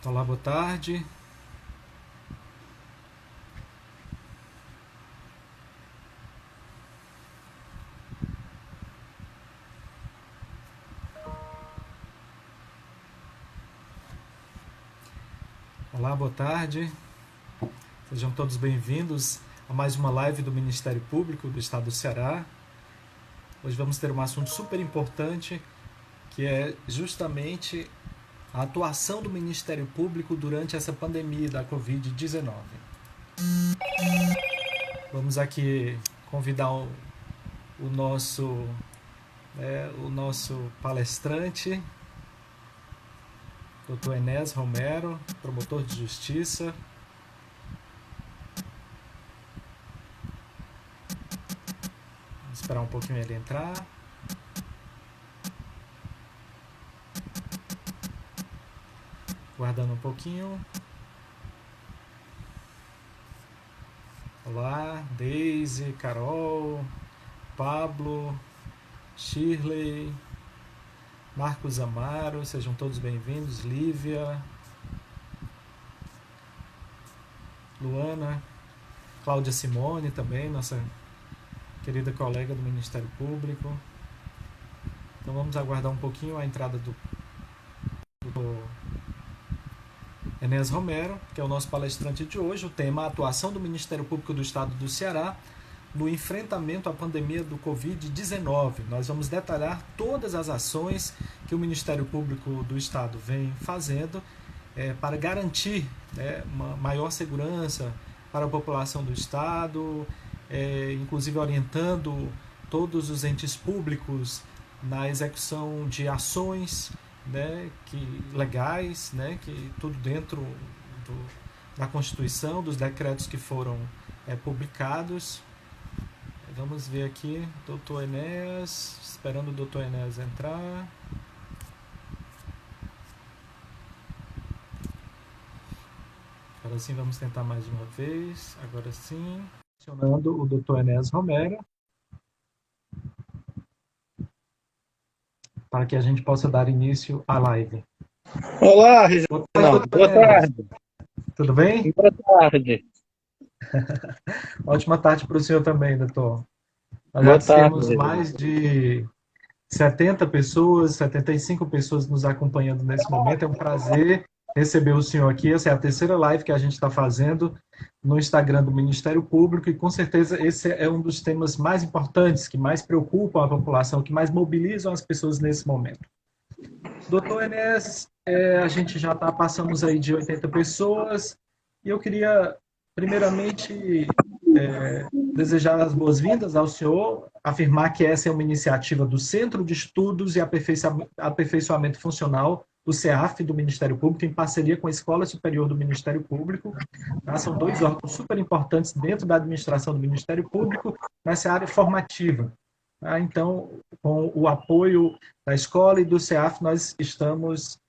Olá, boa tarde. Olá, boa tarde. Sejam todos bem-vindos a mais uma live do Ministério Público do Estado do Ceará. Hoje vamos ter um assunto super importante, que é justamente a atuação do Ministério Público durante essa pandemia da Covid-19. Vamos aqui convidar o nosso, o nosso palestrante, Dr. Enéas Romero, promotor de justiça. Vamos esperar um pouquinho ele entrar. Guardando um pouquinho. Olá, Daisy, Carol, Pablo, Shirley, Marcos Amaro, sejam todos bem-vindos. Lívia, Luana, Cláudia Simone também, nossa querida colega do Ministério Público. Então vamos aguardar um pouquinho a entrada do Enéas Romero, que é o nosso palestrante de hoje. O tema: a atuação do Ministério Público do Estado do Ceará no enfrentamento à pandemia do Covid-19. Nós vamos detalhar todas as ações que o Ministério Público do Estado vem fazendo para garantir uma maior segurança para a população do Estado, inclusive orientando todos os entes públicos na execução de ações legais, que tudo dentro da Constituição, dos decretos que foram publicados. Vamos ver aqui, doutor Enéas, esperando o doutor Enéas entrar. Agora sim, vamos tentar mais uma vez. Agora sim, acionando o doutor Enéas Romero, para que a gente possa dar início à live. Olá, Boa tarde, Reginaldo. doutor Boa Enéas. tarde. Tudo bem? Boa tarde. Ótima tarde para o senhor também, doutor. Nós Boa já tarde, temos Reginaldo. mais de 70 pessoas, 75 pessoas nos acompanhando nesse momento. É um prazer receber o senhor aqui. Essa é a terceira live que a gente está fazendo no Instagram do Ministério Público e, com certeza, esse é um dos temas mais importantes, que mais preocupam a população, que mais mobilizam as pessoas nesse momento. Doutor Enéas, a gente já passamos aí de 80 pessoas e eu queria, primeiramente, desejar as boas-vindas ao senhor, afirmar que essa é uma iniciativa do Centro de Estudos e Aperfeiçoamento Funcional, do CEAF, do Ministério Público, em parceria com a Escola Superior do Ministério Público. Tá? São dois órgãos super importantes dentro da administração do Ministério Público, nessa área formativa. Tá? Então, com o apoio da escola e do CEAF, nós estamos,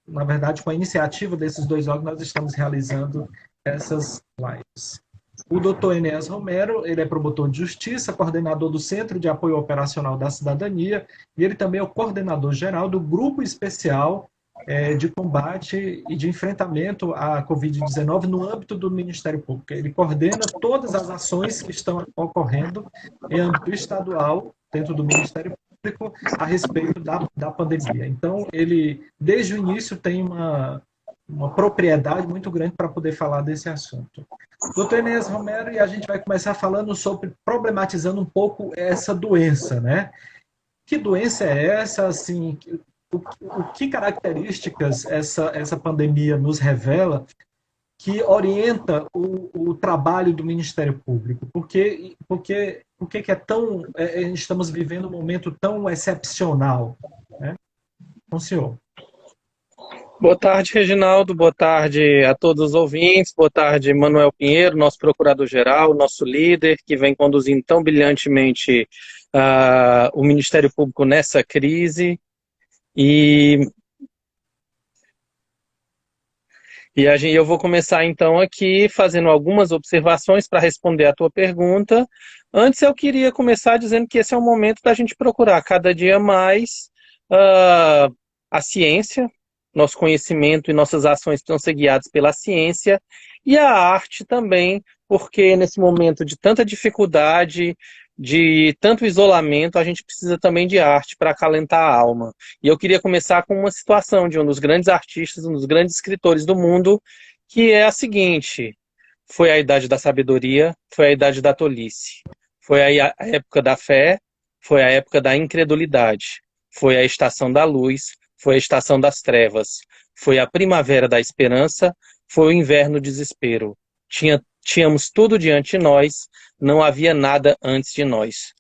na verdade, com a iniciativa desses dois órgãos, nós estamos realizando essas lives. O doutor Enéas Romero, ele é promotor de justiça, coordenador do Centro de Apoio Operacional da Cidadania, e ele também é o coordenador geral do Grupo Especial de Combate e de Enfrentamento à Covid-19 no âmbito do Ministério Público. Ele coordena todas as ações que estão ocorrendo em âmbito estadual, dentro do Ministério Público, a respeito da pandemia. Então, ele, desde o início, tem uma propriedade muito grande para poder falar desse assunto. Doutor Enéas Romero, e a gente vai começar falando sobre, problematizando um pouco essa doença, né? Que doença é essa, assim, o que características essa pandemia nos revela que orienta o trabalho do Ministério Público? Por que é tão, estamos vivendo um momento tão excepcional, né? Com o senhor. Boa tarde, Reginaldo. Boa tarde a todos os ouvintes. Boa tarde, Manuel Pinheiro, nosso procurador-geral, nosso líder, que vem conduzindo tão brilhantemente o Ministério Público nessa crise. Eu vou começar então aqui fazendo algumas observações para responder à tua pergunta. Antes eu queria começar dizendo que esse é o momento da gente procurar cada dia mais a ciência, nosso conhecimento e nossas ações precisam ser guiadas pela ciência, e a arte também, porque nesse momento de tanta dificuldade, de tanto isolamento, a gente precisa também de arte para acalentar a alma. E eu queria começar com uma situação de um dos grandes artistas, um dos grandes escritores do mundo, que é a seguinte: foi a idade da sabedoria, foi a idade da tolice, foi a época da fé, foi a época da incredulidade, foi a estação da luz, foi a estação das trevas, foi a primavera da esperança, foi o inverno do desespero. Tínhamos tudo diante de nós, não havia nada antes de nós.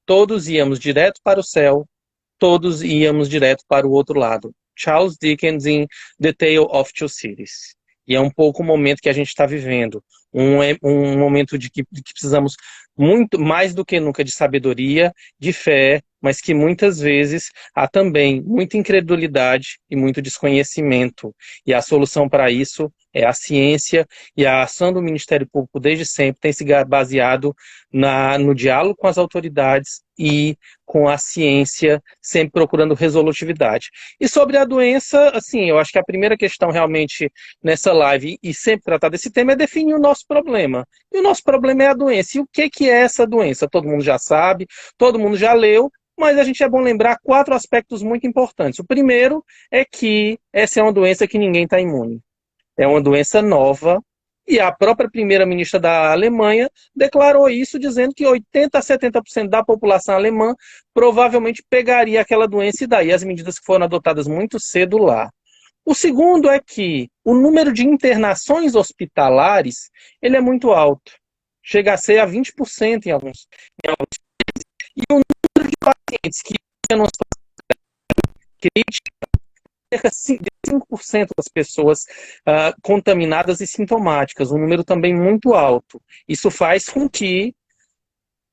Todos íamos direto para o céu, todos íamos direto para o outro lado. Charles Dickens em The Tale of Two Cities. E é um pouco o momento que a gente está vivendo. Um momento de que precisamos muito mais do que nunca de sabedoria, de fé, mas que muitas vezes há também muita incredulidade e muito desconhecimento. E a solução para isso é a ciência, e a ação do Ministério Público desde sempre tem se baseado no diálogo com as autoridades e com a ciência, sempre procurando resolutividade. E sobre a doença, assim, eu acho que a primeira questão realmente nessa live, e sempre tratar desse tema, é definir o nosso problema. E o nosso problema é a doença. E o que é essa doença? Todo mundo já sabe, todo mundo já leu, mas a gente é bom lembrar 4 aspectos muito importantes. O primeiro é que essa é uma doença que ninguém está imune. É uma doença nova, e a própria primeira-ministra da Alemanha declarou isso, dizendo que 80% a 70% da população alemã provavelmente pegaria aquela doença, e daí as medidas que foram adotadas muito cedo lá. O segundo é que o número de internações hospitalares ele é muito alto. Chega a ser a 20% em alguns. E o número de pacientes que não estão críticos, cerca de 5% das pessoas contaminadas e sintomáticas, um número também muito alto. Isso faz com que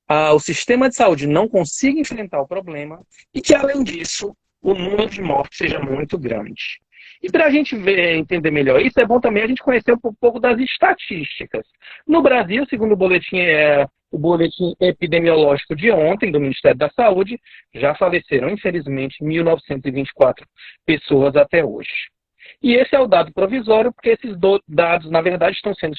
o sistema de saúde não consiga enfrentar o problema e que, além disso, o número de mortes seja muito grande. E para a gente entender melhor isso, é bom também a gente conhecer um pouco das estatísticas. No Brasil, segundo o boletim epidemiológico de ontem, do Ministério da Saúde, já faleceram, infelizmente, 1.924 pessoas até hoje. E esse é o dado provisório, porque esses dados, na verdade, estão sendo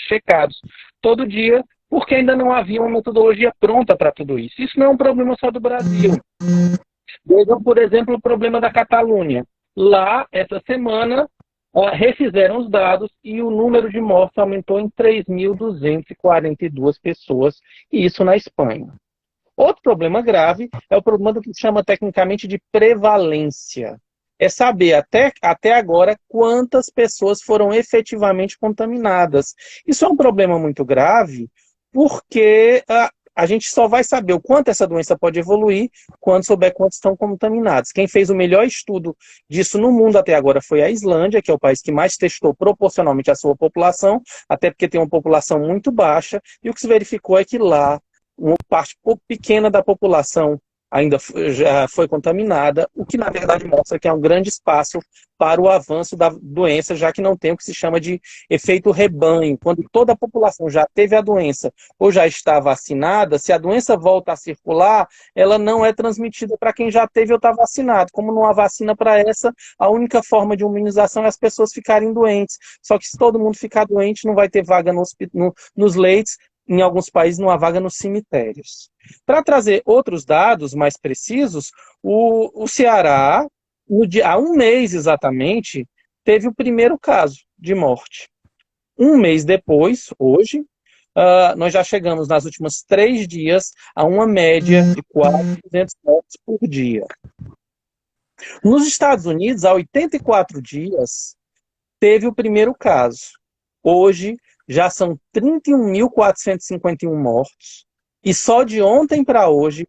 checados todo dia, porque ainda não havia uma metodologia pronta para tudo isso. Isso não é um problema só do Brasil. Vejam, por exemplo, o problema da Catalunha. Lá, essa semana, refizeram os dados e o número de mortes aumentou em 3.242 pessoas, e isso na Espanha. Outro problema grave é o problema do que se chama tecnicamente de prevalência. É saber até agora quantas pessoas foram efetivamente contaminadas. Isso é um problema muito grave, porque a gente só vai saber o quanto essa doença pode evoluir quando souber quantos estão contaminados. Quem fez o melhor estudo disso no mundo até agora foi a Islândia, que é o país que mais testou proporcionalmente a sua população, até porque tem uma população muito baixa, e o que se verificou é que lá uma parte pequena da população ainda já foi contaminada, o que na verdade mostra que há um grande espaço para o avanço da doença, já que não tem o que se chama de efeito rebanho. Quando toda a população já teve a doença ou já está vacinada, se a doença volta a circular, ela não é transmitida para quem já teve ou está vacinado. Como não há vacina para essa, a única forma de imunização é as pessoas ficarem doentes. Só que se todo mundo ficar doente, não vai ter vaga nos leitos, em alguns países não há vaga nos cemitérios. Para trazer outros dados mais precisos, o Ceará, há um mês exatamente, teve o primeiro caso de morte. Um mês depois, hoje, nós já chegamos nas últimas 3 dias a uma média de 400 mortes por dia. Nos Estados Unidos, há 84 dias, teve o primeiro caso. Hoje, já são 31.451 mortos, e só de ontem para hoje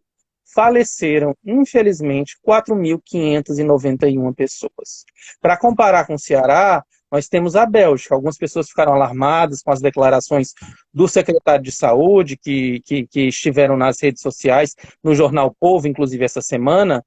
faleceram, infelizmente, 4.591 pessoas. Para comparar com o Ceará, nós temos a Bélgica. Algumas pessoas ficaram alarmadas com as declarações do secretário de Saúde, que estiveram nas redes sociais, no jornal Povo, inclusive essa semana,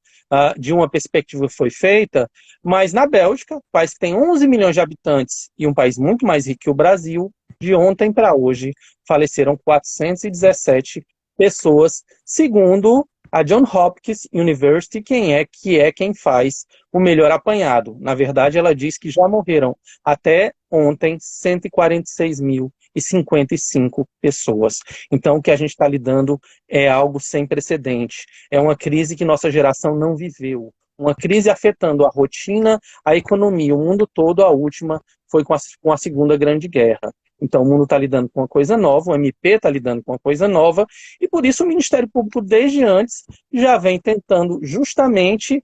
de uma perspectiva que foi feita, mas na Bélgica, país que tem 11 milhões de habitantes e um país muito mais rico que o Brasil, de ontem para hoje, faleceram 417 pessoas, segundo a John Hopkins University, quem faz o melhor apanhado. Na verdade, ela diz que já morreram até ontem 146.055 pessoas. Então, o que a gente está lidando é algo sem precedente. É uma crise que nossa geração não viveu. Uma crise afetando a rotina, a economia, o mundo todo. A última foi com a Segunda Grande Guerra. Então, o mundo está lidando com uma coisa nova, o MP está lidando com uma coisa nova, e por isso o Ministério Público, desde antes, já vem tentando justamente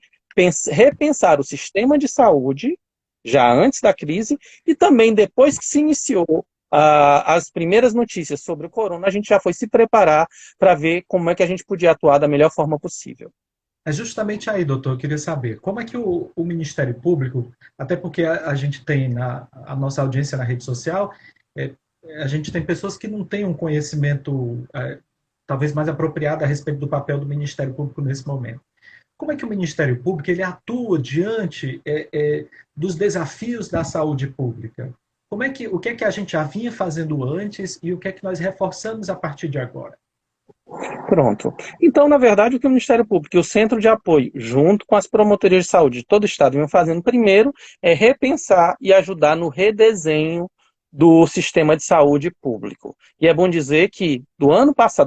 repensar o sistema de saúde, já antes da crise, e também depois que se iniciou as primeiras notícias sobre o corona, a gente já foi se preparar para ver como é que a gente podia atuar da melhor forma possível. É justamente aí, doutor, eu queria saber como é que o Ministério Público, até porque a gente tem a nossa audiência na rede social, é, a gente tem pessoas que não têm um conhecimento talvez mais apropriado a respeito do papel do Ministério Público nesse momento. Como é que o Ministério Público ele atua diante dos desafios da saúde pública? O que é que a gente já vinha fazendo antes e o que é que nós reforçamos a partir de agora? Pronto. Então, na verdade, o que o Ministério Público e o Centro de Apoio, junto com as promotorias de saúde de todo o Estado, vêm fazendo primeiro é repensar e ajudar no redesenho do sistema de saúde público. E é bom dizer que do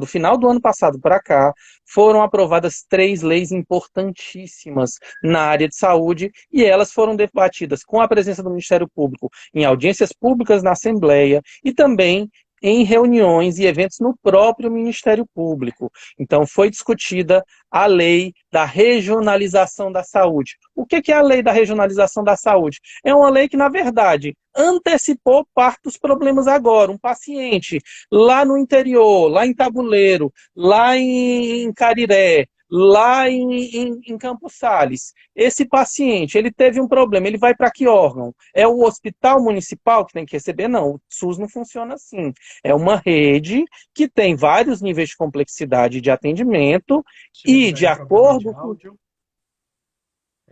final do ano passado para cá, foram aprovadas 3 leis importantíssimas na área de saúde, e elas foram debatidas com a presença do Ministério Público em audiências públicas na Assembleia e também em reuniões e eventos no próprio Ministério Público. Então, foi discutida a lei da regionalização da saúde. O que é a lei da regionalização da saúde? É uma lei que, na verdade, antecipou parte dos problemas agora. Um paciente lá no interior, lá em Tabuleiro, lá em Cariré, lá em Campos Sales, esse paciente, ele teve um problema, ele vai para que órgão? É o hospital municipal que tem que receber? Não, o SUS não funciona assim. É uma rede que tem vários níveis de complexidade de atendimento e de acordo com...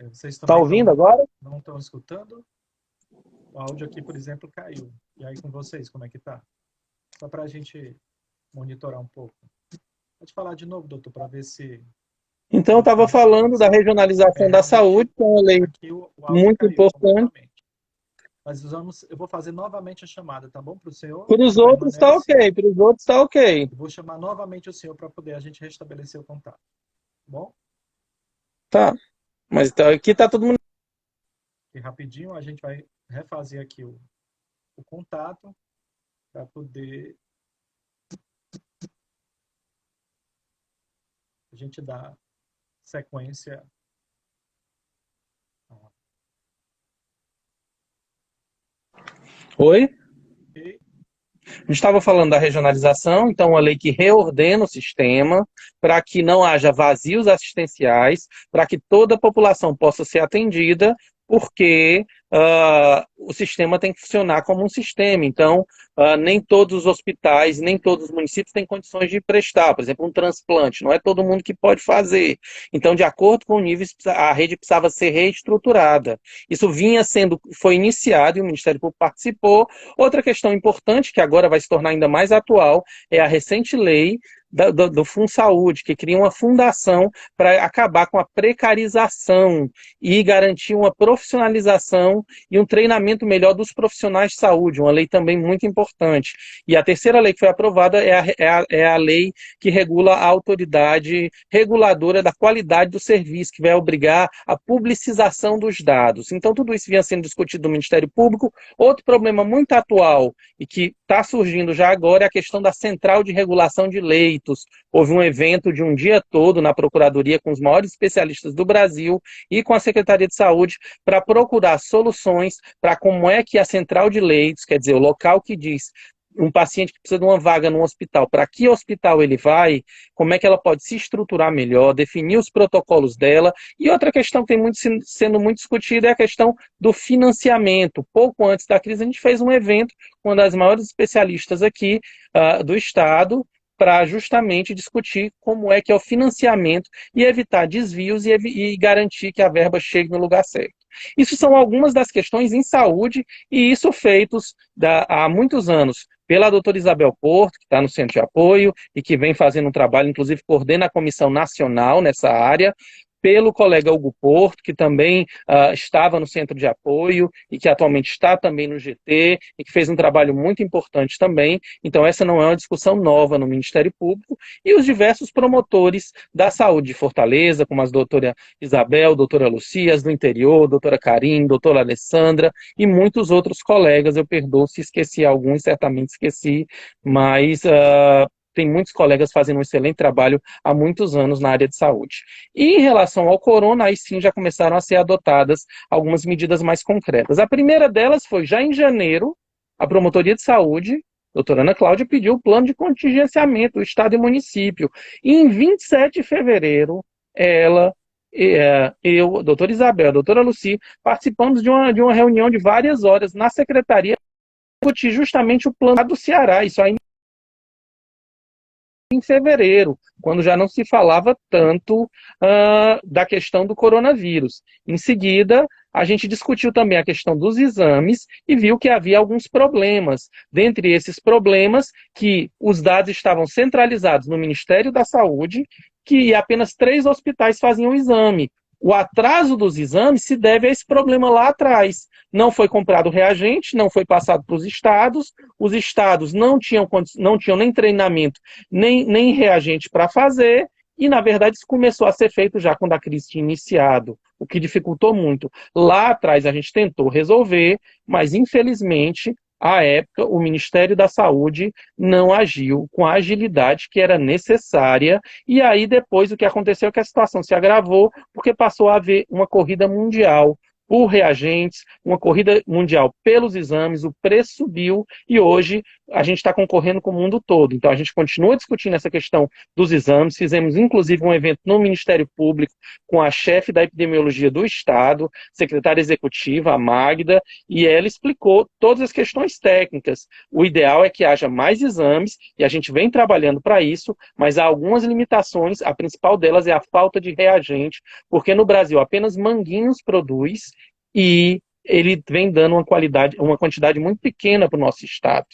Vocês Está também ouvindo agora? não estão escutando? O áudio aqui, por exemplo, caiu. E aí com vocês, como é que tá? Só para a gente monitorar um pouco. Pode falar de novo, doutor, para ver se... Então, eu estava falando da regionalização da saúde, que é uma lei muito importante. Mas eu vou fazer novamente a chamada, tá bom? Para o senhor. Para os outros está ok, para os outros está ok. Eu vou chamar novamente o senhor para poder a gente restabelecer o contato. Tá bom? Tá. Mas aqui está todo mundo... E rapidinho a gente vai refazer aqui o contato para poder a gente dar sequência. Oi? Okay. A gente estava falando da regionalização, então uma lei que reordena o sistema para que não haja vazios assistenciais, para que toda a população possa ser atendida, porque o sistema tem que funcionar como um sistema. Então, nem todos os hospitais, nem todos os municípios têm condições de prestar, por exemplo, um transplante. Não é todo mundo que pode fazer. Então, de acordo com o nível, a rede precisava ser reestruturada. Isso foi iniciado e o Ministério Público participou. Outra questão importante, que agora vai se tornar ainda mais atual, é a recente lei do Fundo Saúde, que cria uma fundação para acabar com a precarização e garantir uma profissionalização e um treinamento melhor dos profissionais de saúde, uma lei também muito importante. E a terceira lei que foi aprovada é a lei que regula a autoridade reguladora da qualidade do serviço, que vai obrigar a publicização dos dados. Então, tudo isso vinha sendo discutido no Ministério Público. Outro problema muito atual e que está surgindo já agora é a questão da Central de Regulação de Leitos. Houve um evento de um dia todo na Procuradoria com os maiores especialistas do Brasil e com a Secretaria de Saúde para procurar soluções para como é que a Central de Leitos, quer dizer, o local que diz um paciente que precisa de uma vaga num hospital, para que hospital ele vai, como é que ela pode se estruturar melhor, definir os protocolos dela. E outra questão que tem sendo muito discutida é a questão do financiamento. Pouco antes da crise, a gente fez um evento com uma das maiores especialistas aqui do Estado, para justamente discutir como é que é o financiamento e evitar desvios e garantir que a verba chegue no lugar certo. Isso são algumas das questões em saúde, e isso feitos há muitos anos pela doutora Isabel Porto, que está no Centro de Apoio e que vem fazendo um trabalho, inclusive coordena a Comissão Nacional nessa área, pelo colega Hugo Porto, que também estava no Centro de Apoio e que atualmente está também no GT e que fez um trabalho muito importante também. Então, essa não é uma discussão nova no Ministério Público. E os diversos promotores da saúde de Fortaleza, como as doutora Isabel, doutora Lucia, as do interior, doutora Karim, doutora Alessandra e muitos outros colegas. Eu perdoo se esqueci alguns, certamente esqueci, mas tem muitos colegas fazendo um excelente trabalho há muitos anos na área de saúde. E em relação ao corona, aí sim já começaram a ser adotadas algumas medidas mais concretas. A primeira delas foi já em janeiro, a Promotoria de Saúde, doutora Ana Cláudia, pediu o plano de contingenciamento do Estado e município. E em 27 de fevereiro, ela, eu, a doutora Isabel, a doutora Luci, participamos de uma reunião de várias horas na secretaria para discutir justamente o plano do Ceará. Isso aí em fevereiro, quando já não se falava tanto da questão do coronavírus. Em seguida, a gente discutiu também a questão dos exames e viu que havia alguns problemas. Dentre esses problemas, que os dados estavam centralizados no Ministério da Saúde, que apenas 3 hospitais faziam o exame. O atraso dos exames se deve a esse problema lá atrás. Não foi comprado reagente, não foi passado para os estados não tinham nem treinamento, nem reagente para fazer, e na verdade isso começou a ser feito já quando a crise tinha iniciado, o que dificultou muito. Lá atrás a gente tentou resolver, mas infelizmente à época, o Ministério da Saúde não agiu com a agilidade que era necessária, e aí depois o que aconteceu é que a situação se agravou, porque passou a haver uma corrida mundial por reagentes, uma corrida mundial pelos exames, o preço subiu, e hoje a gente está concorrendo com o mundo todo. Então a gente continua discutindo essa questão dos exames, fizemos inclusive um evento no Ministério Público com a chefe da epidemiologia do Estado, secretária executiva, a Magda, e ela explicou todas as questões técnicas. O ideal é que haja mais exames, e a gente vem trabalhando para isso, mas há algumas limitações, a principal delas é a falta de reagente, porque no Brasil apenas Manguinhos produz, e ele vem dando uma quantidade muito pequena para o nosso estado.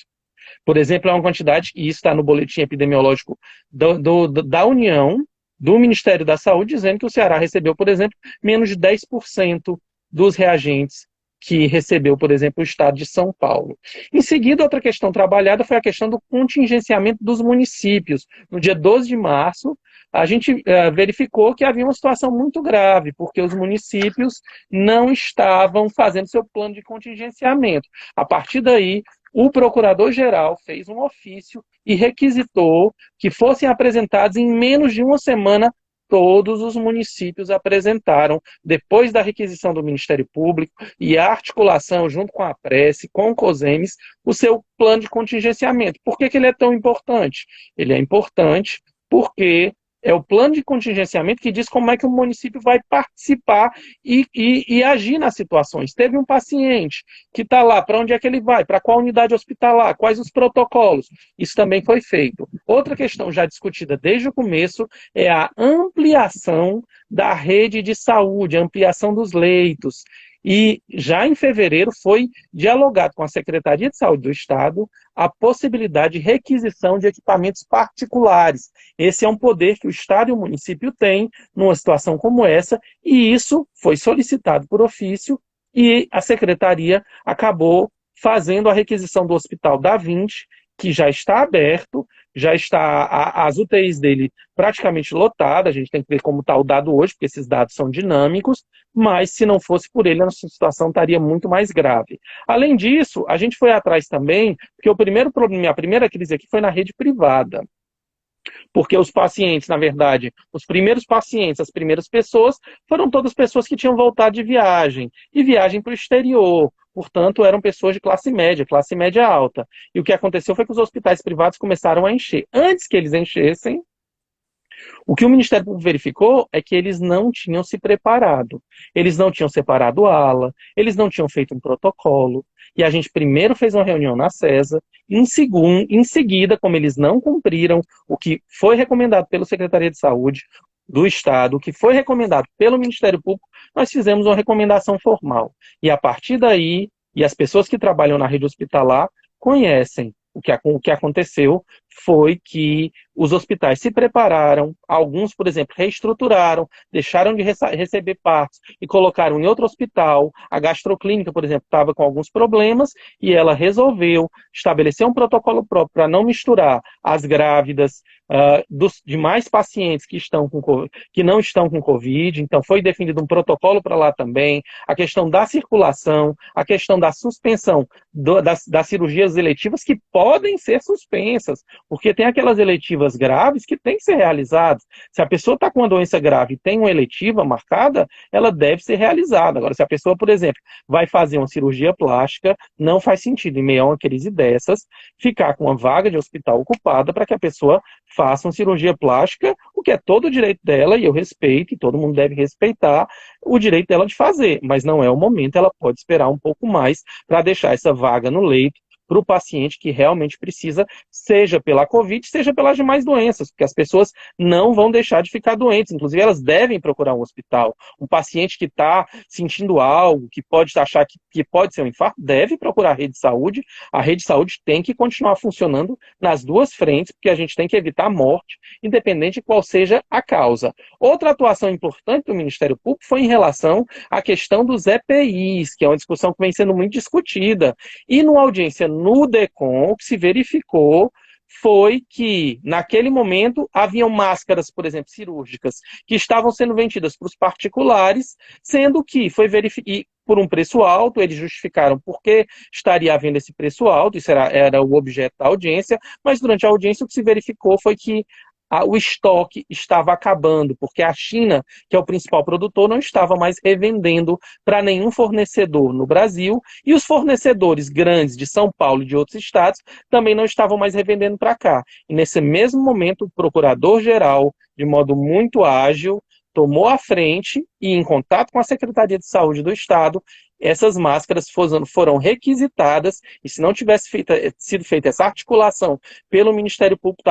Por exemplo, é uma quantidade, e isso está no boletim epidemiológico da União, do Ministério da Saúde, dizendo que o Ceará recebeu, por exemplo, menos de 10% dos reagentes que recebeu, por exemplo, o estado de São Paulo. Em seguida, outra questão trabalhada foi a questão do contingenciamento dos municípios. No dia 12 de março, a gente verificou que havia uma situação muito grave, porque os municípios não estavam fazendo seu plano de contingenciamento. A partir daí, o procurador-geral fez um ofício e requisitou que fossem apresentados em menos de uma semana. Todos os municípios apresentaram, depois da requisição do Ministério Público e a articulação junto com a Prece, com o COSEMES, o seu plano de contingenciamento. Por que ele é tão importante? Ele é importante porque é o plano de contingenciamento que diz como é que o município vai participar e agir nas situações. Teve um paciente que está lá, para onde é que ele vai? Para qual unidade hospitalar? Quais os protocolos? Isso também foi feito. Outra questão já discutida desde o começo é a ampliação da rede de saúde, a ampliação dos leitos. E já em fevereiro foi dialogado com a Secretaria de Saúde do Estado a possibilidade de requisição de equipamentos particulares. Esse é um poder que o Estado e o município têm numa situação como essa, e isso foi solicitado por ofício, e a Secretaria acabou fazendo a requisição do Hospital da 20, que já está aberto, já está as UTIs dele praticamente lotadas. A gente tem que ver como está o dado hoje, porque esses dados são dinâmicos, mas se não fosse por ele, a nossa situação estaria muito mais grave. Além disso, a gente foi atrás também, porque o primeiro problema, a primeira crise aqui foi na rede privada. Porque os pacientes, na verdade, os primeiros pacientes, as primeiras pessoas, foram todas pessoas que tinham voltado de viagem, e viagem para o exterior. Portanto, eram pessoas de classe média alta. E o que aconteceu foi que os hospitais privados começaram a encher. Antes que eles enchessem, o que o Ministério Público verificou é que eles não tinham se preparado. Eles não tinham separado ala, eles não tinham feito um protocolo. E a gente primeiro fez uma reunião na CESA, em seguida, como eles não cumpriram o que foi recomendado pela Secretaria de Saúde do Estado, o que foi recomendado pelo Ministério Público, nós fizemos uma recomendação formal. E a partir daí, e as pessoas que trabalham na rede hospitalar conhecem o que aconteceu foi que os hospitais se prepararam, alguns, por exemplo, reestruturaram, deixaram de receber partos e colocaram em outro hospital. A gastroclínica, por exemplo, estava com alguns problemas e ela resolveu estabelecer um protocolo próprio para não misturar as grávidas, dos demais pacientes que não estão com Covid. Então, foi definido um protocolo para lá também. A questão da circulação, a questão da suspensão das cirurgias eletivas que podem ser suspensas, porque tem aquelas eletivas graves que têm que ser realizadas. Se a pessoa está com uma doença grave e tem uma eletiva marcada, ela deve ser realizada. Agora, se a pessoa, por exemplo, vai fazer uma cirurgia plástica, não faz sentido, em meio a uma crise dessas, ficar com uma vaga de hospital ocupada para que a pessoa faça uma cirurgia plástica, o que é todo o direito dela, e eu respeito, e todo mundo deve respeitar o direito dela de fazer, mas não é o momento, ela pode esperar um pouco mais para deixar essa vaga no leito para o paciente que realmente precisa, seja pela Covid, seja pelas demais doenças, porque as pessoas não vão deixar de ficar doentes, inclusive elas devem procurar um hospital. Um paciente que está sentindo algo, que pode achar que pode ser um infarto, deve procurar a rede de saúde tem que continuar funcionando nas duas frentes, porque a gente tem que evitar a morte, independente de qual seja a causa. Outra atuação importante do Ministério Público foi em relação à questão dos EPIs, que é uma discussão que vem sendo muito discutida. E numa audiência no DECOM, o que se verificou foi que, naquele momento, haviam máscaras, por exemplo, cirúrgicas, que estavam sendo vendidas para os particulares, sendo que foi verificado por um preço alto. Eles justificaram por que estaria havendo esse preço alto, isso era o objeto da audiência, mas durante a audiência o que se verificou foi que o estoque estava acabando, porque a China, que é o principal produtor, não estava mais revendendo para nenhum fornecedor no Brasil, e os fornecedores grandes de São Paulo e de outros estados também não estavam mais revendendo para cá. E nesse mesmo momento, o procurador-geral, de modo muito ágil, tomou a frente e, em contato com a Secretaria de Saúde do Estado, essas máscaras foram requisitadas, e se não tivesse sido feita essa articulação pelo Ministério Público,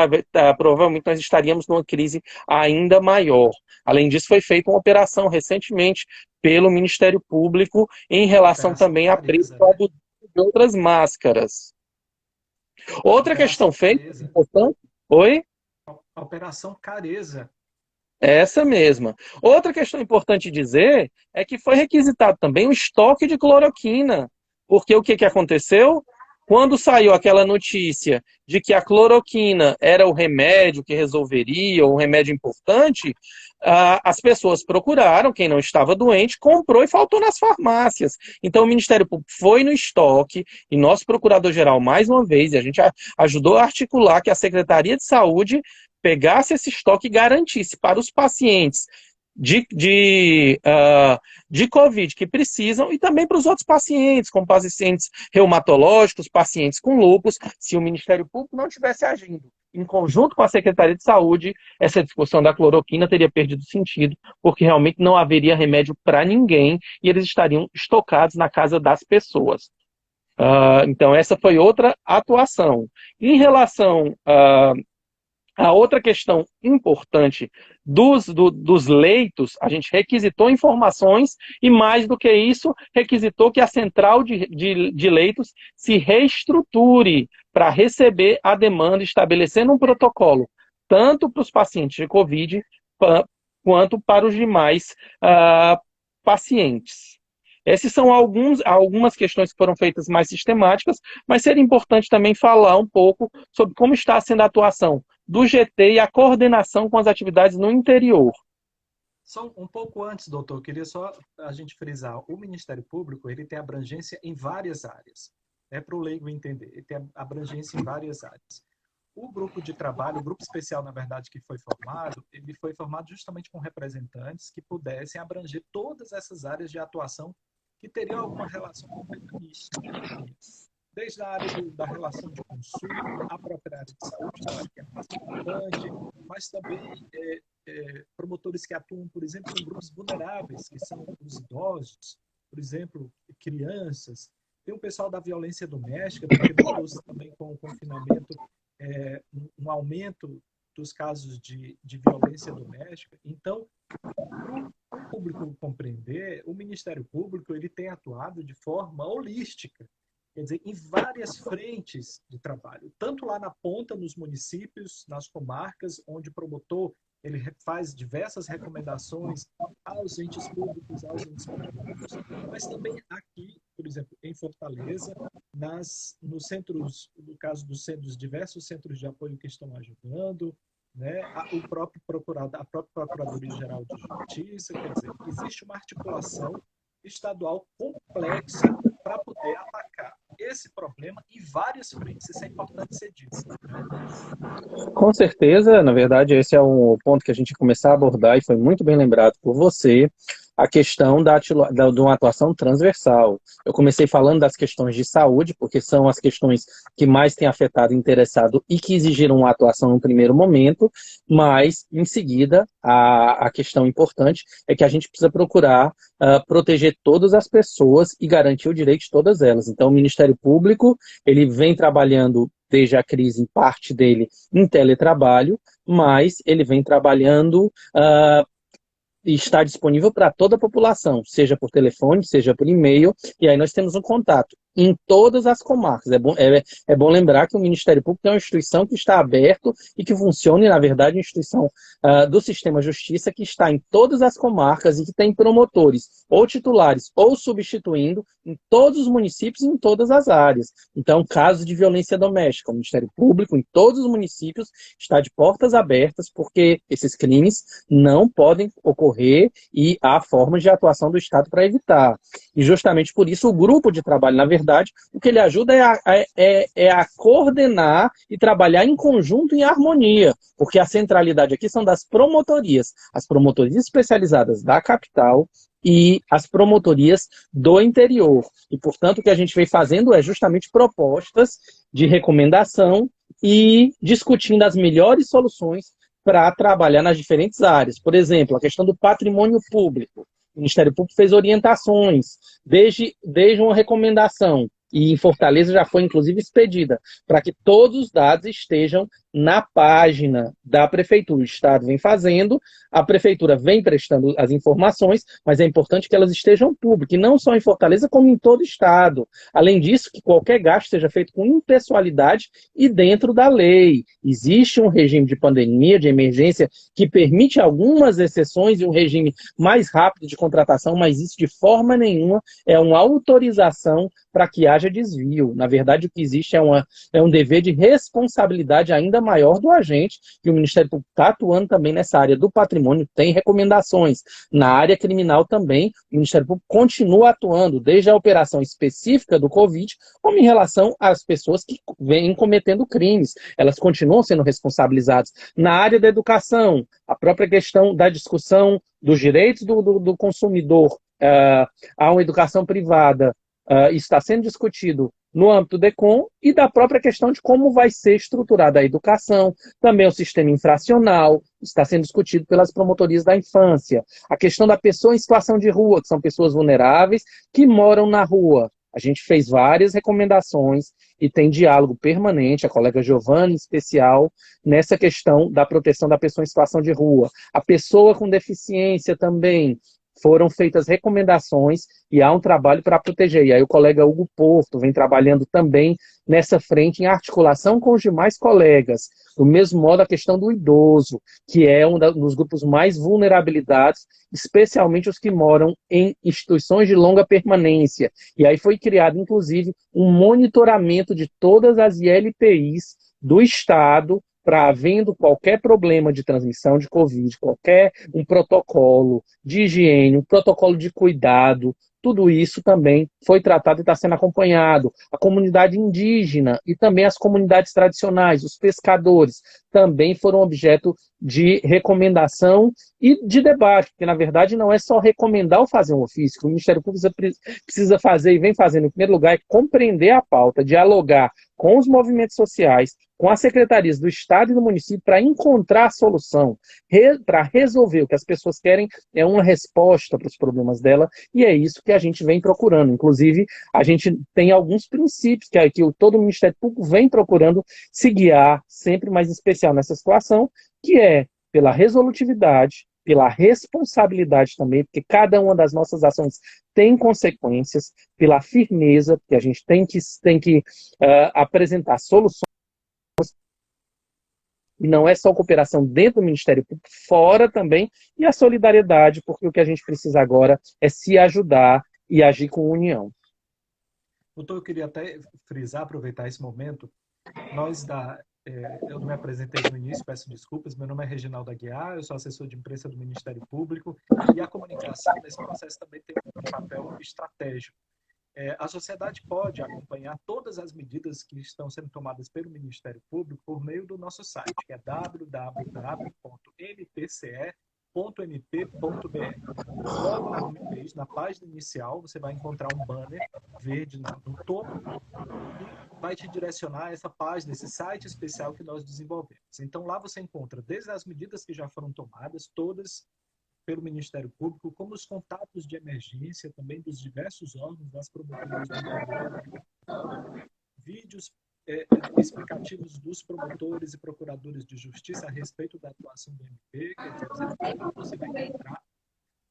provavelmente nós estaríamos numa crise ainda maior. Além disso, foi feita uma operação recentemente pelo Ministério Público em relação Operação também a preço Clareza, né? de outras máscaras. Outra questão Operação feita, Clareza. importante, oi? Operação Clareza. Essa mesma. Outra questão importante dizer é que foi requisitado também o estoque de cloroquina, porque o que aconteceu? Quando saiu aquela notícia de que a cloroquina era o remédio que resolveria, ou um remédio importante, as pessoas procuraram, quem não estava doente, comprou e faltou nas farmácias. Então o Ministério Público foi no estoque, e nosso Procurador-Geral, mais uma vez, e a gente ajudou a articular que a Secretaria de Saúde pegasse esse estoque e garantisse para os pacientes de Covid que precisam, e também para os outros pacientes, como pacientes reumatológicos, pacientes com lúpus. Se o Ministério Público não tivesse agindo em conjunto com a Secretaria de Saúde, essa discussão da cloroquina teria perdido sentido, porque realmente não haveria remédio para ninguém e eles estariam estocados na casa das pessoas. Então, essa foi outra atuação. Em relação a outra questão importante dos leitos, a gente requisitou informações e, mais do que isso, requisitou que a central de leitos se reestruture para receber a demanda, estabelecendo um protocolo, tanto para os pacientes de Covid quanto para os demais pacientes. Essas são algumas questões que foram feitas mais sistemáticas, mas seria importante também falar um pouco sobre como está sendo a atuação do GT e a coordenação com as atividades no interior. Só um pouco antes, doutor, eu queria só a gente frisar. O Ministério Público ele tem abrangência em várias áreas. É para o leigo entender. Ele tem abrangência em várias áreas. O grupo de trabalho, o grupo especial, na verdade, que foi formado, ele foi formado justamente com representantes que pudessem abranger todas essas áreas de atuação que teriam alguma relação com o mecanismo. Desde a área da relação de consumo, a própria área de saúde, que eu acho que é mais importante, mas também promotores que atuam, por exemplo, em grupos vulneráveis, que são os idosos, por exemplo, crianças. Tem o pessoal da violência doméstica, porque notou-se também com o confinamento um aumento dos casos de violência doméstica. Então, para o público compreender, o Ministério Público ele tem atuado de forma holística. quer dizer, em várias frentes de trabalho, tanto lá na ponta, nos municípios, nas comarcas, onde o promotor ele faz diversas recomendações aos entes públicos, aos entes privados, mas também aqui, por exemplo, em Fortaleza, nos centros, no caso dos diversos centros de apoio que estão ajudando, né, o próprio procurado, a própria Procuradoria-Geral de Justiça, quer dizer, existe uma articulação estadual complexa para poder atacar esse problema em várias frentes. Isso é importante ser dito, né? Com certeza, na verdade, esse é um ponto que a gente ia começar a abordar e foi muito bem lembrado por você, a questão de uma atuação transversal. Eu comecei falando das questões de saúde, porque são as questões que mais têm afetado e interessado e que exigiram uma atuação no primeiro momento, mas, em seguida, a questão importante é que a gente precisa procurar proteger todas as pessoas e garantir o direito de todas elas. Então, o Ministério Público, ele vem trabalhando desde a crise, em parte dele, em teletrabalho, mas ele vem trabalhando e está disponível para toda a população, seja por telefone, seja por e-mail, e aí nós temos um contato em todas as comarcas. É bom lembrar que o Ministério Público é uma instituição que está aberto e que funciona, e na verdade, uma instituição do Sistema Justiça que está em todas as comarcas e que tem promotores, ou titulares, ou substituindo, em todos os municípios e em todas as áreas. Então, casos de violência doméstica, o Ministério Público, em todos os municípios, está de portas abertas, porque esses crimes não podem ocorrer e há formas de atuação do Estado para evitar. E justamente por isso, o grupo de trabalho, na verdade, o que ele ajuda é a coordenar e trabalhar em conjunto, em harmonia, porque a centralidade aqui são das promotorias, as promotorias especializadas da capital e as promotorias do interior. E, portanto, o que a gente vem fazendo é justamente propostas de recomendação e discutindo as melhores soluções para trabalhar nas diferentes áreas. Por exemplo, a questão do patrimônio público. O Ministério Público fez orientações, desde uma recomendação, e em Fortaleza já foi, inclusive, expedida, para que todos os dados estejam na página da Prefeitura. O Estado vem fazendo, a Prefeitura vem prestando as informações, mas é importante que elas estejam públicas, e não só em Fortaleza, como em todo o Estado. Além disso, que qualquer gasto seja feito com impessoalidade e dentro da lei. Existe um regime de pandemia, de emergência, que permite algumas exceções e um regime mais rápido de contratação, mas isso de forma nenhuma é uma autorização para que haja desvio. Na verdade, o que existe é um dever de responsabilidade ainda maior do agente, e o Ministério Público está atuando também nessa área do patrimônio, tem recomendações. Na área criminal também, o Ministério Público continua atuando, desde a operação específica do Covid, como em relação às pessoas que vêm cometendo crimes. Elas continuam sendo responsabilizadas. Na área da educação, a própria questão da discussão dos direitos do consumidor a uma educação privada, está sendo discutido no âmbito do DECOM e da própria questão de como vai ser estruturada a educação, também o sistema infracional, está sendo discutido pelas promotorias da infância. A questão da pessoa em situação de rua, que são pessoas vulneráveis que moram na rua. A gente fez várias recomendações e tem diálogo permanente, a colega Giovana em especial, nessa questão da proteção da pessoa em situação de rua. A pessoa com deficiência também. Foram feitas recomendações e há um trabalho para proteger. E aí o colega Hugo Porto vem trabalhando também nessa frente em articulação com os demais colegas. Do mesmo modo, a questão do idoso, que é um dos grupos mais vulnerabilizados, especialmente os que moram em instituições de longa permanência. E aí foi criado, inclusive, um monitoramento de todas as ILPIs do Estado, para, havendo qualquer problema de transmissão de Covid, um protocolo de higiene, um protocolo de cuidado, tudo isso também foi tratado e está sendo acompanhado. A comunidade indígena e também as comunidades tradicionais, os pescadores, também foram objeto de recomendação e de debate, porque na verdade não é só recomendar ou fazer um ofício, que o Ministério Público precisa fazer e vem fazendo em primeiro lugar é compreender a pauta, dialogar com os movimentos sociais, com as secretarias do Estado e do município para encontrar a solução, para resolver. O que as pessoas querem é uma resposta para os problemas dela, e é isso que a gente vem procurando. Inclusive, a gente tem alguns princípios que todo o Ministério Público vem procurando se guiar, sempre mais especial nessa situação, que é pela resolutividade, pela responsabilidade também, porque cada uma das nossas ações tem consequências, pela firmeza, porque a gente tem que apresentar soluções, e não é só cooperação dentro do Ministério Público, fora também, e a solidariedade, porque o que a gente precisa agora é se ajudar e agir com união. Doutor, eu queria até frisar, aproveitar esse momento. Eu não me apresentei no início, peço desculpas. Meu nome é Reginaldo Aguiar, eu sou assessor de imprensa do Ministério Público e a comunicação nesse processo também tem um papel estratégico. A sociedade pode acompanhar todas as medidas que estão sendo tomadas pelo Ministério Público por meio do nosso site, que é www.mpce.mp.br. Logo na homepage, na página inicial, você vai encontrar um banner verde no topo e vai te direcionar a essa página, esse site especial que nós desenvolvemos. Então, lá você encontra desde as medidas que já foram tomadas, todas pelo Ministério Público, como os contatos de emergência também dos diversos órgãos, das promotorias do interior, vídeos explicativos dos promotores e procuradores de justiça a respeito da atuação do MP, quer dizer, lá você vai encontrar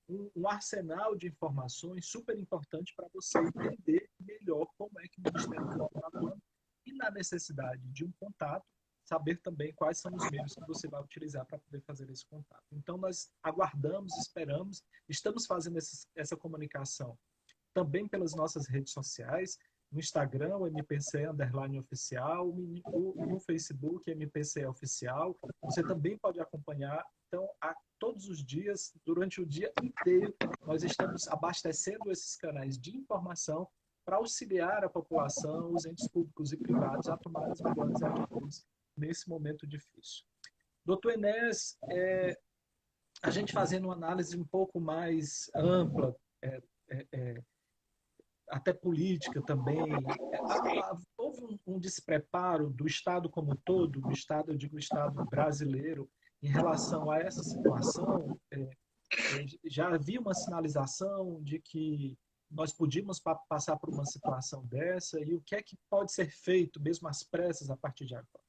um arsenal de informações super importante para você entender melhor como é que o Ministério Público está atuando e, na necessidade de um contato, saber também quais são os meios que você vai utilizar para poder fazer esse contato. Então, nós aguardamos, esperamos, estamos fazendo essa comunicação também pelas nossas redes sociais, no Instagram, o MPC_oficial, no Facebook, MPC Oficial. Você também pode acompanhar. Então, todos os dias, durante o dia inteiro, nós estamos abastecendo esses canais de informação para auxiliar a população, os entes públicos e privados a tomar as melhores atitudes nesse momento difícil. Doutor Enéas, a gente fazendo uma análise um pouco mais ampla, até política também, houve um despreparo do Estado como um todo, do Estado, eu digo o Estado brasileiro, em relação a essa situação. Já havia uma sinalização de que nós podíamos passar por uma situação dessa, e o que é que pode ser feito, mesmo às pressas, a partir de agora?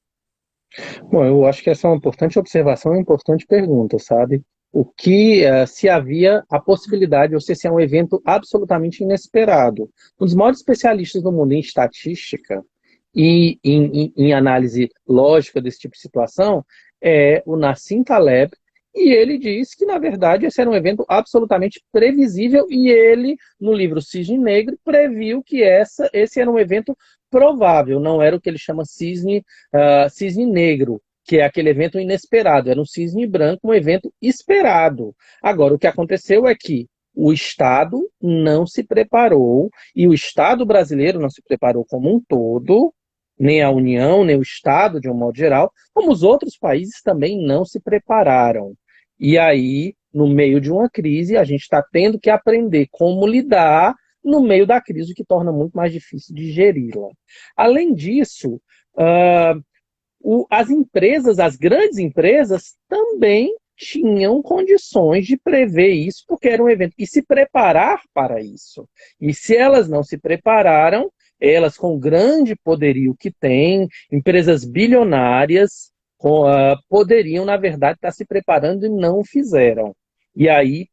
Bom, eu acho que essa é uma importante observação, uma importante pergunta, sabe? O que se havia a possibilidade, ou se esse é um evento absolutamente inesperado. Um dos maiores especialistas do mundo em estatística e em análise lógica desse tipo de situação é o Nassim Taleb, e ele diz que, na verdade, esse era um evento absolutamente previsível, e ele, no livro Cisne Negro, previu que esse era um evento provável, não era o que ele chama cisne negro, que é aquele evento inesperado, era um cisne branco, um evento esperado. Agora, o que aconteceu é que o Estado não se preparou, e o Estado brasileiro não se preparou como um todo, nem a União, nem o Estado, de um modo geral, como os outros países também não se prepararam. E aí, no meio de uma crise, a gente está tendo que aprender como lidar no meio da crise, o que torna muito mais difícil de geri-la. Além disso, as empresas, as grandes empresas, também tinham condições de prever isso, porque era um evento, e se preparar para isso. E se elas não se prepararam, elas com o grande poderio que têm, empresas bilionárias, poderiam, na verdade, estar se preparando e não o fizeram. E aí,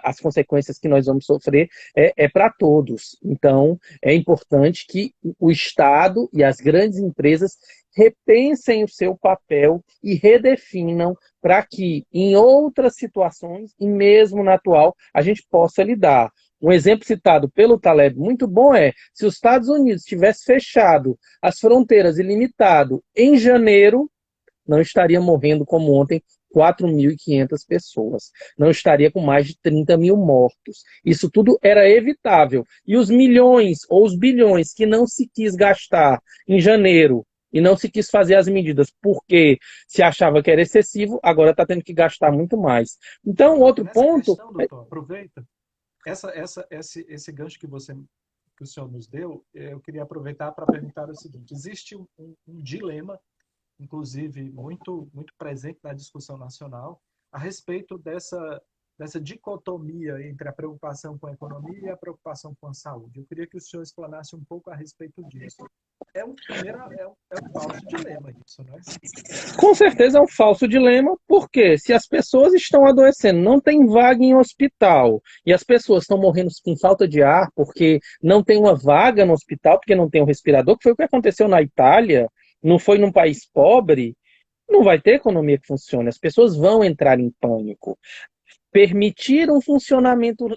as consequências que nós vamos sofrer é para todos. Então, é importante que o Estado e as grandes empresas repensem o seu papel e redefinam para que, em outras situações, e mesmo na atual, a gente possa lidar. Um exemplo citado pelo Taleb muito bom é, se os Estados Unidos tivesse fechado as fronteiras e limitado em janeiro, não estaria morrendo como ontem 4.500 pessoas. Não estaria com mais de 30 mil mortos. Isso tudo era evitável. E os milhões ou os bilhões que não se quis gastar em janeiro e não se quis fazer as medidas porque se achava que era excessivo, agora está tendo que gastar muito mais. Então, outro Nessa ponto... questão, doutor, aproveita. Esse gancho que o senhor nos deu, eu queria aproveitar para perguntar o seguinte: existe um dilema, inclusive muito presente na discussão nacional, a respeito dessa dicotomia entre a preocupação com a economia e a preocupação com a saúde. Eu queria que o senhor explanasse um pouco a respeito disso. É um falso dilema isso, não é? Com certeza é um falso dilema, porque se as pessoas estão adoecendo, não tem vaga em hospital, e as pessoas estão morrendo com falta de ar porque não tem uma vaga no hospital, porque não tem um respirador, que foi o que aconteceu na Itália, não foi num país pobre, não vai ter economia que funcione, as pessoas vão entrar em pânico. Permitir um funcionamento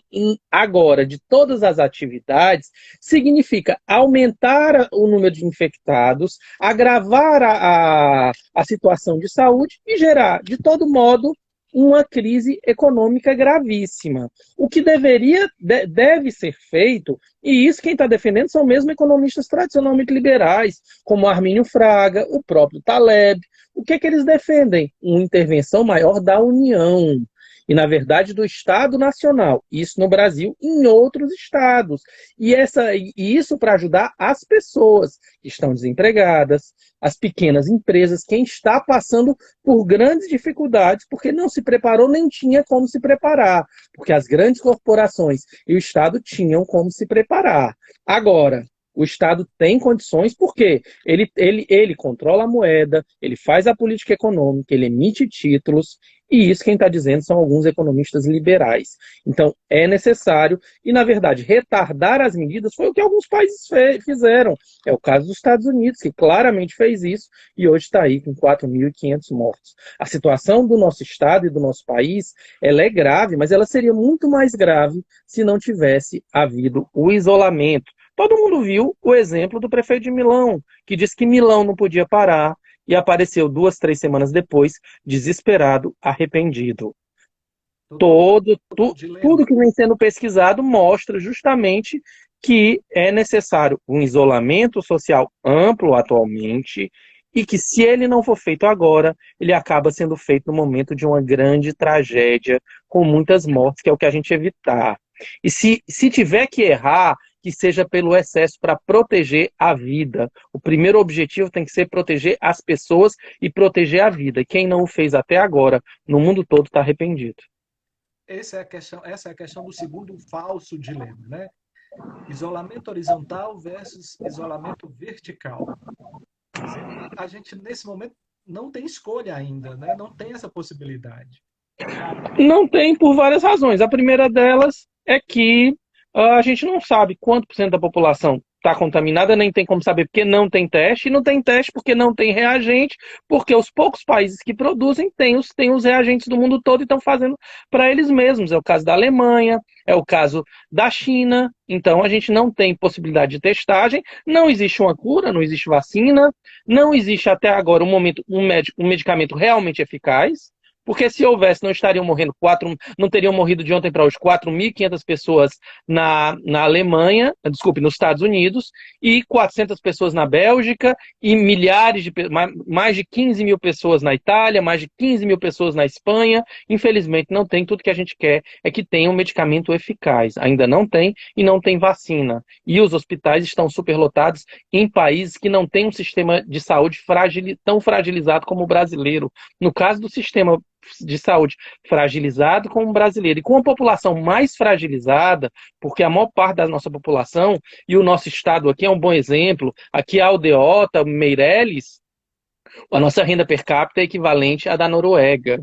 agora de todas as atividades significa aumentar o número de infectados, agravar a situação de saúde e gerar, de todo modo, uma crise econômica gravíssima. O que deve ser feito, e isso quem está defendendo são mesmo economistas tradicionalmente liberais, como Armínio Fraga, o próprio Taleb. O que eles defendem? Uma intervenção maior da União. E, na verdade, do Estado Nacional. Isso no Brasil e em outros estados. E isso para ajudar as pessoas que estão desempregadas, as pequenas empresas, quem está passando por grandes dificuldades, porque não se preparou nem tinha como se preparar. Porque as grandes corporações e o Estado tinham como se preparar. Agora, o Estado tem condições, porque ele controla a moeda, ele faz a política econômica, ele emite títulos, e isso quem está dizendo são alguns economistas liberais. Então, é necessário, e na verdade, retardar as medidas foi o que alguns países fizeram. É o caso dos Estados Unidos, que claramente fez isso, e hoje está aí com 4.500 mortos. A situação do nosso Estado e do nosso país, ela é grave, mas ela seria muito mais grave se não tivesse havido o isolamento. Todo mundo viu o exemplo do prefeito de Milão, que disse que Milão não podia parar, e apareceu 2, 3 semanas depois, desesperado, arrependido. Tudo que vem sendo pesquisado mostra justamente que é necessário um isolamento social amplo atualmente, e que se ele não for feito agora, ele acaba sendo feito no momento de uma grande tragédia, com muitas mortes, que é o que a gente evitar. E se tiver que errar, que seja pelo excesso, para proteger a vida. O primeiro objetivo tem que ser proteger as pessoas e proteger a vida. Quem não o fez até agora, no mundo todo, está arrependido. Essa é a questão do segundo falso dilema, né? Isolamento horizontal versus isolamento vertical. A gente, nesse momento, não tem escolha ainda, né? Não tem essa possibilidade. Não tem, por várias razões. A primeira delas é que a gente não sabe quanto por cento da população está contaminada, nem tem como saber porque não tem teste, e não tem teste porque não tem reagente, porque os poucos países que produzem têm os reagentes do mundo todo e estão fazendo para eles mesmos. É o caso da Alemanha, é o caso da China. Então a gente não tem possibilidade de testagem, não existe uma cura, não existe vacina, não existe até agora um medicamento realmente eficaz. Porque se houvesse, não estariam morrendo não teriam morrido de ontem para hoje 4.500 pessoas na Alemanha, desculpe, nos Estados Unidos, e 400 pessoas na Bélgica, e mais de 15 mil pessoas na Itália, mais de 15 mil pessoas na Espanha. Infelizmente não tem. Tudo que a gente quer é que tenha um medicamento eficaz. Ainda não tem, e não tem vacina. E os hospitais estão superlotados em países que não têm um sistema de saúde tão fragilizado como o brasileiro. No caso do sistema de saúde fragilizado como o brasileiro, e com a população mais fragilizada, porque a maior parte da nossa população, e o nosso estado aqui é um bom exemplo, aqui a Aldeota, Meireles, a nossa renda per capita é equivalente à da Noruega,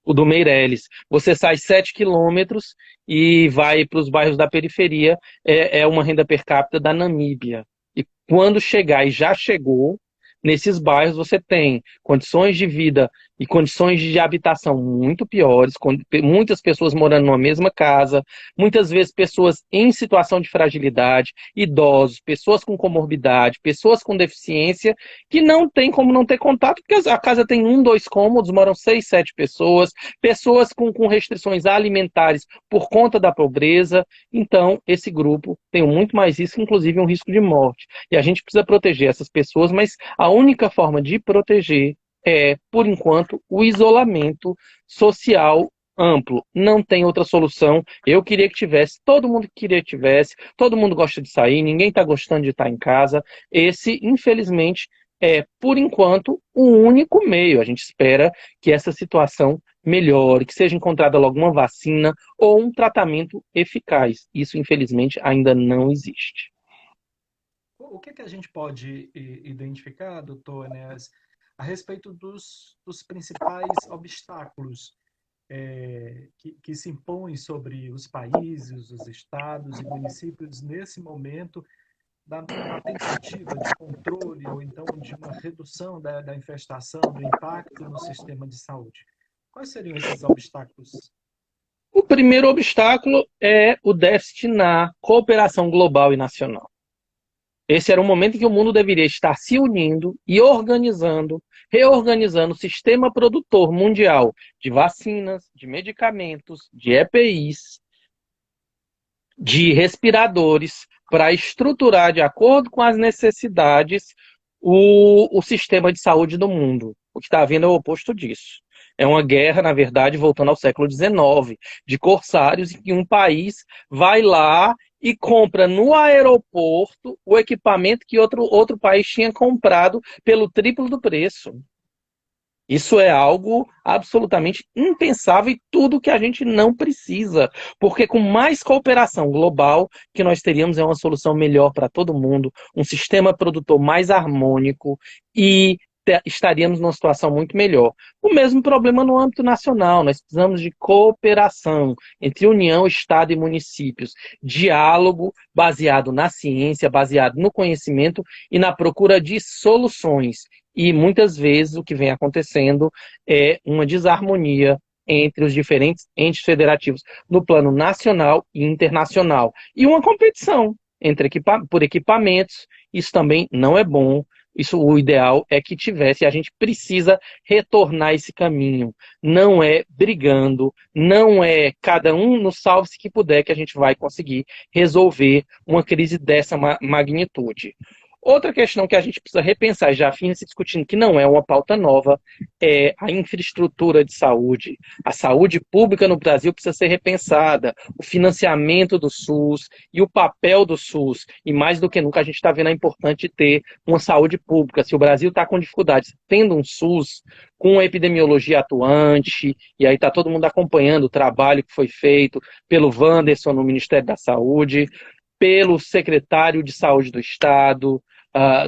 o do Meireles. Você sai 7 quilômetros e vai para os bairros da periferia, é uma renda per capita da Namíbia. E quando chegar, e já chegou, nesses bairros você tem condições de vida e condições de habitação muito piores, com muitas pessoas morando numa mesma casa, muitas vezes pessoas em situação de fragilidade, idosos, pessoas com comorbidade, pessoas com deficiência, que não tem como não ter contato, porque a casa tem 1, 2 cômodos, moram 6, 7 pessoas, pessoas com restrições alimentares por conta da pobreza. Então, esse grupo tem muito mais risco, inclusive um risco de morte. E a gente precisa proteger essas pessoas, mas a única forma de proteger é, por enquanto, o isolamento social amplo. Não tem outra solução. Eu queria que tivesse, todo mundo queria que tivesse, todo mundo gosta de sair, ninguém está gostando de estar em casa. Esse, infelizmente, é, por enquanto, o único meio. A gente espera que essa situação melhore, que seja encontrada logo uma vacina ou um tratamento eficaz. Isso, infelizmente, ainda não existe. O que a gente pode identificar, doutor Enéas, a respeito dos principais obstáculos que se impõem sobre os países, os estados e municípios nesse momento, na tentativa de controle ou então de uma redução da infestação, do impacto no sistema de saúde? Quais seriam esses obstáculos? O primeiro obstáculo é o déficit na cooperação global e nacional. Esse era um momento em que o mundo deveria estar se unindo e reorganizando o sistema produtor mundial de vacinas, de medicamentos, de EPIs, de respiradores, para estruturar, de acordo com as necessidades, o sistema de saúde do mundo. O que está havendo é o oposto disso. É uma guerra, na verdade, voltando ao século XIX, de corsários, em que um país vai lá e compra no aeroporto o equipamento que outro país tinha comprado pelo triplo do preço. Isso é algo absolutamente impensável e tudo que a gente não precisa, porque com mais cooperação global, que nós teríamos é uma solução melhor para todo mundo, um sistema produtor mais harmônico e estaríamos numa situação muito melhor. O mesmo problema no âmbito nacional, nós precisamos de cooperação entre União, Estado e municípios, diálogo baseado na ciência, baseado no conhecimento e na procura de soluções. E muitas vezes o que vem acontecendo é uma desarmonia entre os diferentes entes federativos no plano nacional e internacional. E uma competição por equipamentos, isso também não é bom. Isso, o ideal é que tivesse, a gente precisa retornar esse caminho. Não é brigando, não é cada um no salve-se que puder que a gente vai conseguir resolver uma crise dessa magnitude. Outra questão que a gente precisa repensar, já vinha se discutindo que não é uma pauta nova, é a infraestrutura de saúde. A saúde pública no Brasil precisa ser repensada, o financiamento do SUS e o papel do SUS. E mais do que nunca a gente está vendo a importante ter uma saúde pública. Se o Brasil está com dificuldades tendo um SUS, com a epidemiologia atuante, e aí está todo mundo acompanhando o trabalho que foi feito pelo Wanderson no Ministério da Saúde, pelo secretário de Saúde do Estado,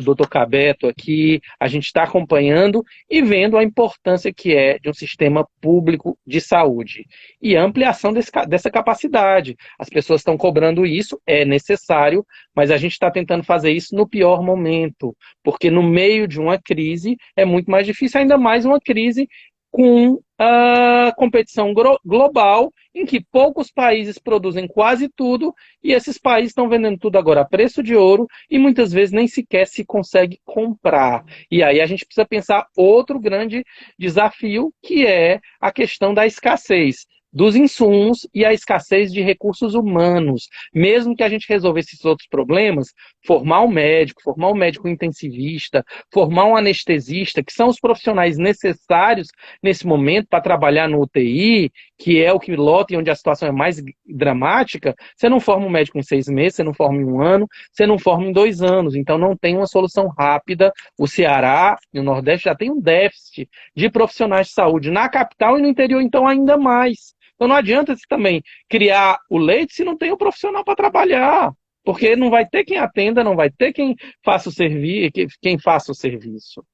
Dr. Cabeto aqui, a gente está acompanhando e vendo a importância que é de um sistema público de saúde e a ampliação dessa capacidade. As pessoas estão cobrando isso, é necessário, mas a gente está tentando fazer isso no pior momento, porque no meio de uma crise é muito mais difícil, ainda mais uma crise com a competição global, em que poucos países produzem quase tudo, e esses países estão vendendo tudo agora a preço de ouro, e muitas vezes nem sequer se consegue comprar. E aí a gente precisa pensar outro grande desafio, que é a questão da escassez dos insumos e a escassez de recursos humanos. Mesmo que a gente resolvesse esses outros problemas, formar um médico intensivista, formar um anestesista, que são os profissionais necessários nesse momento para trabalhar no UTI, que é o que lota e onde a situação é mais dramática, você não forma um médico em 6 meses, você não forma em 1 ano, você não forma em 2 anos. Então não tem uma solução rápida. O Ceará e o Nordeste já tem um déficit de profissionais de saúde na capital e no interior, então ainda mais. Então não adianta você também criar o leite se não tem o profissional para trabalhar, porque não vai ter quem atenda, não vai ter quem faça o serviço.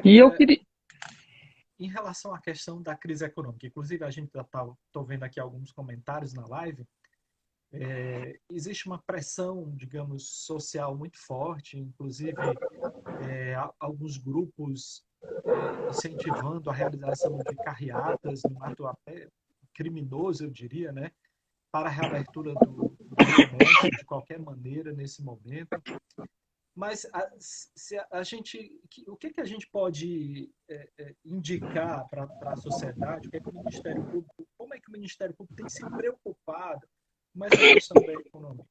E eu queria... Em relação à questão da crise econômica, inclusive a gente já estou vendo aqui alguns comentários na live, existe uma pressão, digamos, social muito forte, inclusive alguns grupos incentivando a realização de carreatas, num ato até criminoso, eu diria, né, para a reabertura do comércio de qualquer maneira nesse momento. Mas o que a gente pode indicar para a sociedade? O que é que o Ministério Público, como é que o Ministério Público tem se preocupado com essa questão da economia?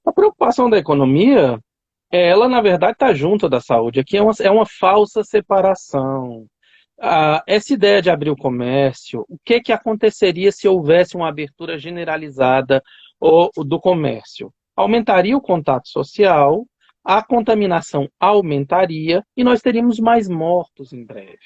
A preocupação da economia, ela na verdade está junto da saúde. Aqui é uma falsa separação. Essa ideia de abrir o comércio, o que aconteceria se houvesse uma abertura generalizada do comércio? Aumentaria o contato social, a contaminação aumentaria e nós teríamos mais mortos em breve.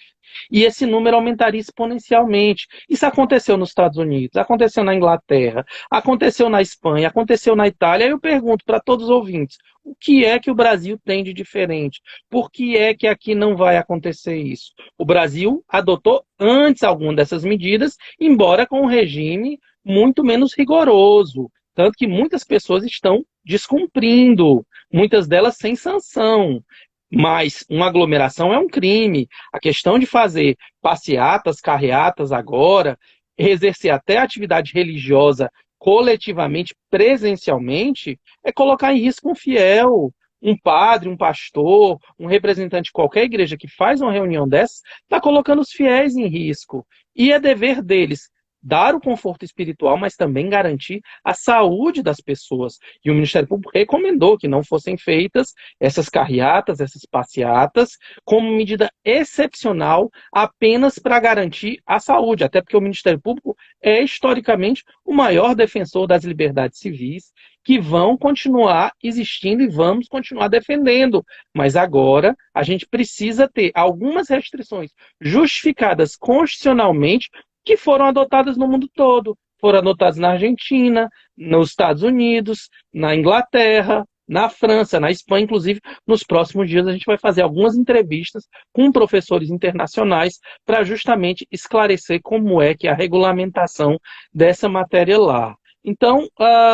E esse número aumentaria exponencialmente. Isso aconteceu nos Estados Unidos, aconteceu na Inglaterra, aconteceu na Espanha, aconteceu na Itália. Aí eu pergunto para todos os ouvintes, o que é que o Brasil tem de diferente? Por que é que aqui não vai acontecer isso? O Brasil adotou antes alguma dessas medidas, embora com um regime muito menos rigoroso. Tanto que muitas pessoas estão descumprindo, muitas delas sem sanção. Mas uma aglomeração é um crime. A questão de fazer passeatas, carreatas agora, exercer até atividade religiosa coletivamente, presencialmente, é colocar em risco um fiel, um padre, um pastor, um representante de qualquer igreja que faz uma reunião dessas, está colocando os fiéis em risco. E é dever deles dar o conforto espiritual, mas também garantir a saúde das pessoas. E o Ministério Público recomendou que não fossem feitas essas carreatas, essas passeatas, como medida excepcional apenas para garantir a saúde, até porque o Ministério Público é historicamente o maior defensor das liberdades civis, que vão continuar existindo e vamos continuar defendendo. Mas agora a gente precisa ter algumas restrições justificadas constitucionalmente que foram adotadas no mundo todo. Foram adotadas na Argentina, nos Estados Unidos, na Inglaterra, na França, na Espanha. Inclusive, nos próximos dias a gente vai fazer algumas entrevistas com professores internacionais para justamente esclarecer como é que é a regulamentação dessa matéria lá. Então,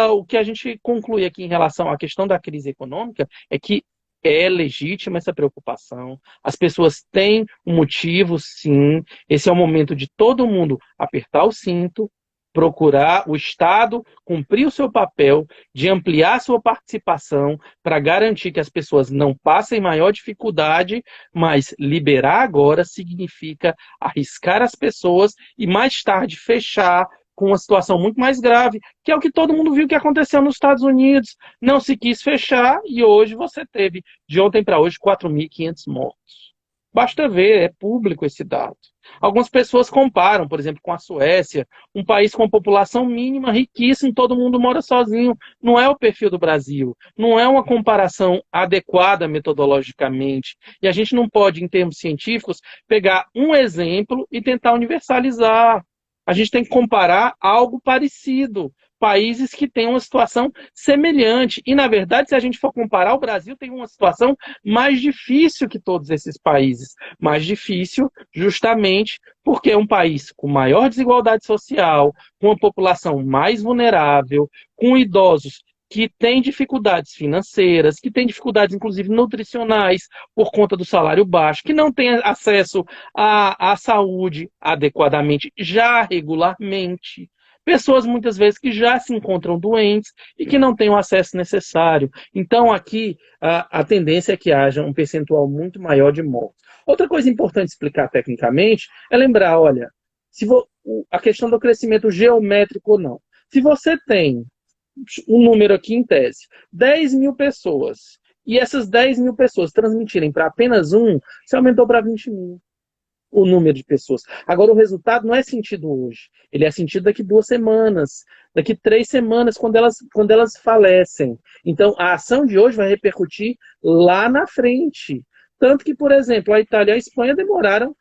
o que a gente conclui aqui em relação à questão da crise econômica é que é legítima essa preocupação, as pessoas têm um motivo, sim. Esse é o momento de todo mundo apertar o cinto, procurar o Estado cumprir o seu papel de ampliar a sua participação para garantir que as pessoas não passem maior dificuldade, mas liberar agora significa arriscar as pessoas e mais tarde fechar com uma situação muito mais grave, que é o que todo mundo viu que aconteceu nos Estados Unidos. Não se quis fechar e hoje você teve, de ontem para hoje, 4.500 mortos. Basta ver, é público esse dado. Algumas pessoas comparam, por exemplo, com a Suécia, um país com população mínima, riquíssimo, todo mundo mora sozinho. Não é o perfil do Brasil, não é uma comparação adequada metodologicamente. E a gente não pode, em termos científicos, pegar um exemplo e tentar universalizar. A gente tem que comparar algo parecido, países que têm uma situação semelhante. E, na verdade, se a gente for comparar, o Brasil tem uma situação mais difícil que todos esses países. Mais difícil justamente porque é um país com maior desigualdade social, com uma população mais vulnerável, com idosos que têm dificuldades financeiras, que têm dificuldades, inclusive, nutricionais, por conta do salário baixo, que não têm acesso à saúde adequadamente, já regularmente. Pessoas, muitas vezes, que já se encontram doentes e que não têm o acesso necessário. Então, aqui, a tendência é que haja um percentual muito maior de mortes. Outra coisa importante explicar tecnicamente é lembrar, olha, a questão do crescimento geométrico ou não. Se você tem um número aqui em tese, 10.000 pessoas, e essas 10.000 pessoas transmitirem para apenas um, você aumentou para 20.000 o número de pessoas. Agora, o resultado não é sentido hoje. Ele é sentido daqui 2 semanas, daqui 3 semanas, quando elas falecem. Então, a ação de hoje vai repercutir lá na frente. Tanto que, por exemplo, a Itália e a Espanha demoraram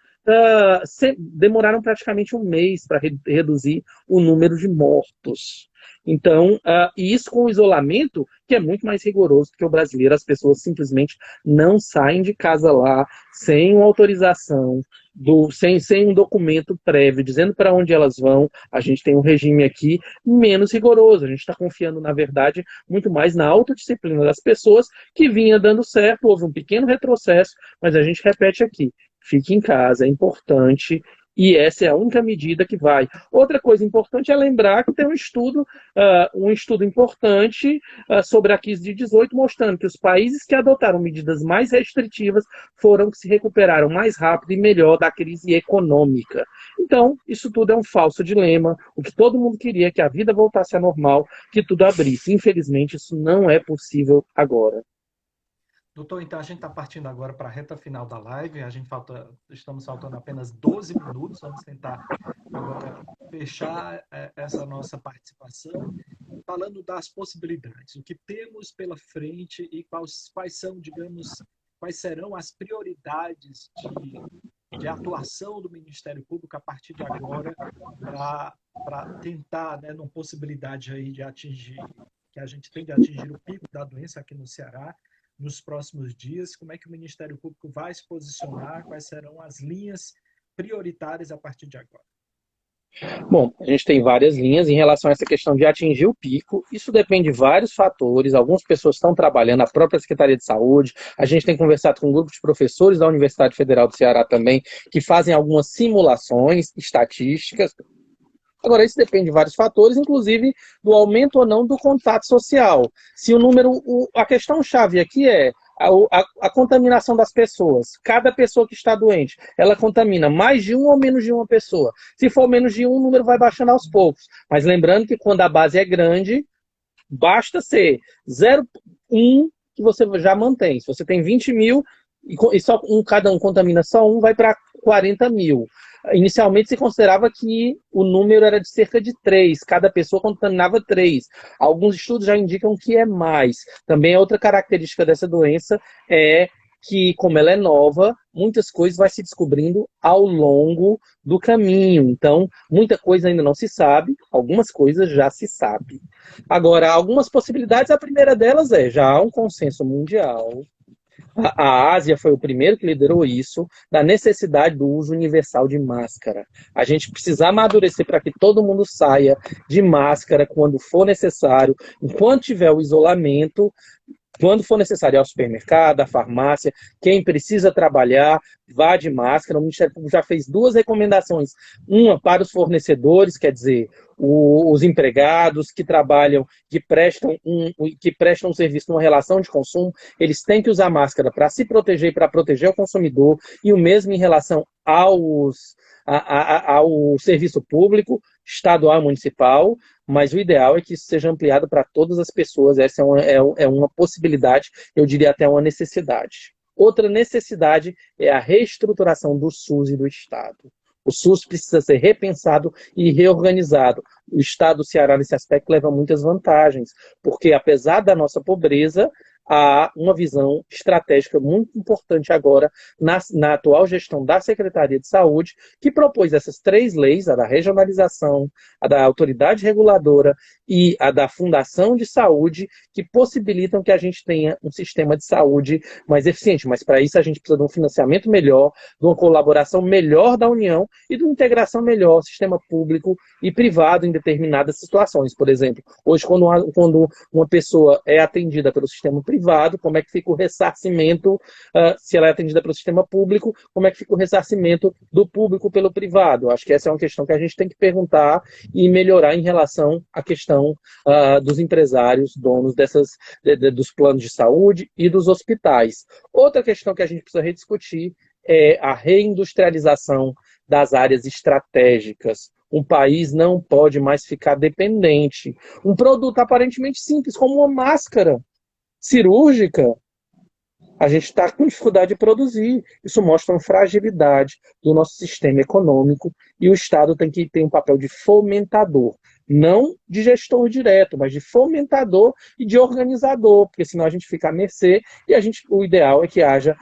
praticamente um mês para reduzir o número de mortos. Então, e isso com o isolamento, que é muito mais rigoroso do que o brasileiro. As pessoas simplesmente não saem de casa lá sem uma autorização, sem um documento prévio dizendo para onde elas vão. A gente tem um regime aqui menos rigoroso. A gente está confiando, na verdade, muito mais na autodisciplina das pessoas, que vinha dando certo. Houve um pequeno retrocesso, mas a gente repete aqui: fique em casa, é importante. E essa é a única medida que vai. Outra coisa importante é lembrar que tem um estudo importante sobre a crise de 18, mostrando que os países que adotaram medidas mais restritivas foram que se recuperaram mais rápido e melhor da crise econômica. Então, isso tudo é um falso dilema. O que todo mundo queria é que a vida voltasse à normal, que tudo abrisse. Infelizmente, isso não é possível agora. Doutor, então a gente está partindo agora para a reta final da live. Estamos faltando apenas 12 minutos. Vamos tentar agora fechar essa nossa participação falando das possibilidades, o que temos pela frente e quais são, digamos, quais serão as prioridades de atuação do Ministério Público a partir de agora para tentar, né, numa possibilidade aí de atingir, que a gente tem de atingir o pico da doença aqui no Ceará nos próximos dias, como é que o Ministério Público vai se posicionar, quais serão as linhas prioritárias a partir de agora? Bom, a gente tem várias linhas em relação a essa questão de atingir o pico. Isso depende de vários fatores. Algumas pessoas estão trabalhando, a própria Secretaria de Saúde. A gente tem conversado com um grupo de professores da Universidade Federal do Ceará também, que fazem algumas simulações estatísticas. Agora, isso depende de vários fatores, inclusive do aumento ou não do contato social. Se o número, a questão-chave aqui é a contaminação das pessoas. Cada pessoa que está doente, ela contamina mais de um ou menos de uma pessoa. Se for menos de um, o número vai baixando aos poucos. Mas lembrando que quando a base é grande, basta ser 0,1 que você já mantém. Se você tem 20 mil e só cada um contamina só um, vai para 40 mil. Inicialmente se considerava que o número era de cerca de 3, cada pessoa contaminava 3. Alguns estudos já indicam que é mais. Também outra característica dessa doença é que, como ela é nova, muitas coisas vai se descobrindo ao longo do caminho. Então, muita coisa ainda não se sabe, algumas coisas já se sabe. Agora, algumas possibilidades, a primeira delas é, já há um consenso mundial. A Ásia foi o primeiro que liderou isso, da necessidade do uso universal de máscara. A gente precisa amadurecer para que todo mundo saia de máscara quando for necessário, enquanto tiver o isolamento, quando for necessário ir ao supermercado, à farmácia, quem precisa trabalhar, vá de máscara. O Ministério Público já fez 2 recomendações. Uma para os fornecedores, quer dizer, os empregados que trabalham, que prestam um serviço numa relação de consumo, eles têm que usar máscara para se proteger e para proteger o consumidor, e o mesmo em relação ao serviço público, estadual e municipal, mas o ideal é que isso seja ampliado para todas as pessoas. Essa é uma possibilidade, eu diria até uma necessidade. Outra necessidade é a reestruturação do SUS e do Estado. O SUS precisa ser repensado e reorganizado. O Estado do Ceará, nesse aspecto, leva muitas vantagens, porque, apesar da nossa pobreza, há uma visão estratégica muito importante agora na atual gestão da Secretaria de Saúde, que propôs essas 3 leis, a da regionalização, a da autoridade reguladora e a da Fundação de Saúde, que possibilitam que a gente tenha um sistema de saúde mais eficiente. Mas, para isso, a gente precisa de um financiamento melhor, de uma colaboração melhor da União e de uma integração melhor, sistema público e privado em determinadas situações. Por exemplo, hoje, quando uma pessoa é atendida pelo sistema privado, como é que fica o ressarcimento, se ela é atendida pelo sistema público, como é que fica o ressarcimento do público pelo privado? Acho que essa é uma questão que a gente tem que perguntar e melhorar em relação à questão dos empresários, donos dos planos de saúde e dos hospitais. Outra questão que a gente precisa rediscutir é a reindustrialização das áreas estratégicas. Um país não pode mais ficar dependente. Um produto aparentemente simples, como uma máscara cirúrgica, a gente está com dificuldade de produzir. Isso mostra uma fragilidade do nosso sistema econômico e o Estado tem que ter um papel de fomentador, não de gestor direto, mas de fomentador e de organizador, porque senão a gente fica à mercê e o ideal é que haja,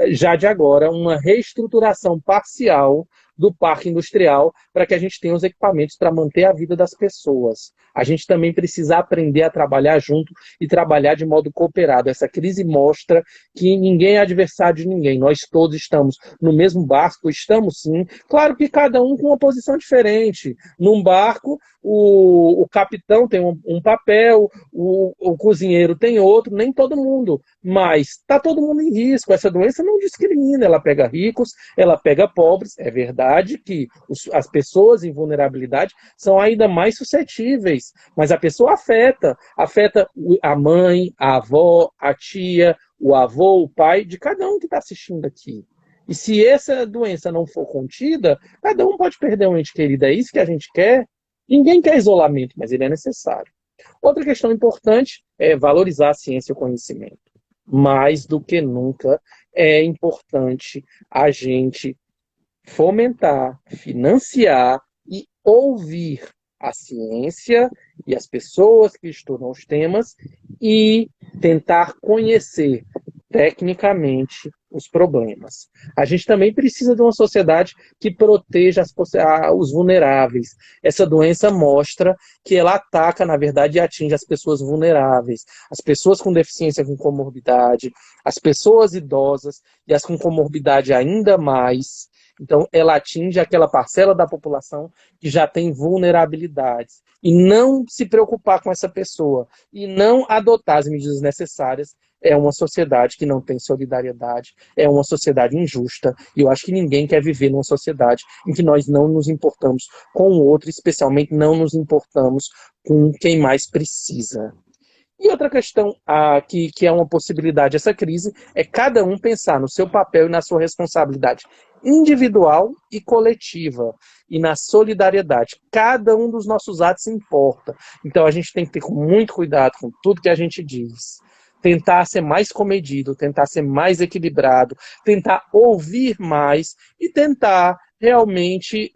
já de agora, uma reestruturação parcial do parque industrial para que a gente tenha os equipamentos para manter a vida das pessoas. A gente também precisa aprender a trabalhar junto e trabalhar de modo cooperado. Essa crise mostra que ninguém é adversário de ninguém. Nós todos estamos no mesmo barco, estamos sim. Claro que cada um com uma posição diferente. Num barco, o capitão tem um papel, o cozinheiro tem outro, nem todo mundo. Mas está todo mundo em risco. Essa doença não discrimina, ela pega ricos, ela pega pobres. É verdade que as pessoas em vulnerabilidade são ainda mais suscetíveis, mas a pessoa afeta a mãe, a avó, a tia, o avô, o pai, de cada um que está assistindo aqui. E se essa doença não for contida, cada um pode perder um ente querido. É isso que a gente quer. Ninguém quer isolamento, mas ele é necessário. Outra questão importante é valorizar a ciência e o conhecimento. Mais do que nunca é importante a gente fomentar, financiar e ouvir a ciência e as pessoas que estudam os temas e tentar conhecer tecnicamente os problemas. A gente também precisa de uma sociedade que proteja os vulneráveis. Essa doença mostra que ela ataca, na verdade, e atinge as pessoas vulneráveis, as pessoas com deficiência com comorbidade, as pessoas idosas e as com comorbidade ainda mais. Então, ela atinge aquela parcela da população que já tem vulnerabilidades. E não se preocupar com essa pessoa e não adotar as medidas necessárias é uma sociedade que não tem solidariedade, é uma sociedade injusta. E eu acho que ninguém quer viver numa sociedade em que nós não nos importamos com o outro, especialmente não nos importamos com quem mais precisa. E outra questão que é uma possibilidade essa crise é cada um pensar no seu papel e na sua responsabilidade individual e coletiva e na solidariedade. Cada um dos nossos atos importa. Então a gente tem que ter muito cuidado com tudo que a gente diz. Tentar ser mais comedido, tentar ser mais equilibrado, tentar ouvir mais e tentar realmente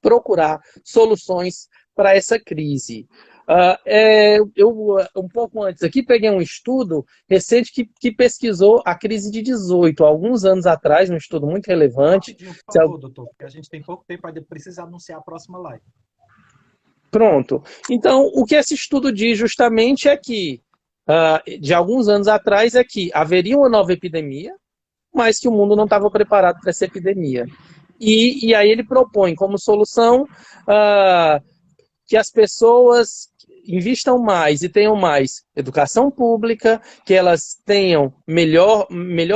procurar soluções para essa crise. Eu, um pouco antes aqui, peguei um estudo recente que pesquisou a crise de 18, alguns anos atrás, um estudo muito relevante. Rapidinho, por favor, doutor, porque a gente tem pouco tempo, aí precisa anunciar a próxima live. Pronto. Então, o que esse estudo diz justamente é que, de alguns anos atrás, é que haveria uma nova epidemia, mas que o mundo não estava preparado para essa epidemia. E aí ele propõe como solução que as pessoas investam mais e tenham mais educação pública, que elas tenham melhor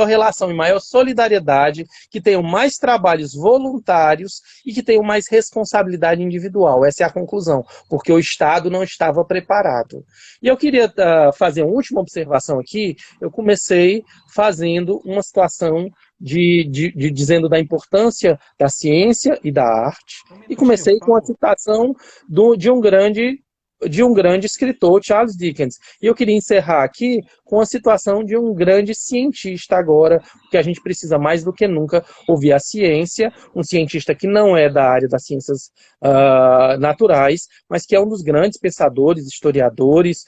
relação e maior solidariedade, que tenham mais trabalhos voluntários e que tenham mais responsabilidade individual. Essa é a conclusão, porque o Estado não estava preparado. E eu queria fazer uma última observação aqui. Eu comecei fazendo uma situação dizendo da importância da ciência e da arte, e comecei com a citação de um grande escritor, Charles Dickens. E eu queria encerrar aqui com a situação de um grande cientista agora, porque a gente precisa mais do que nunca ouvir a ciência, um cientista que não é da área das ciências naturais, mas que é um dos grandes pensadores, historiadores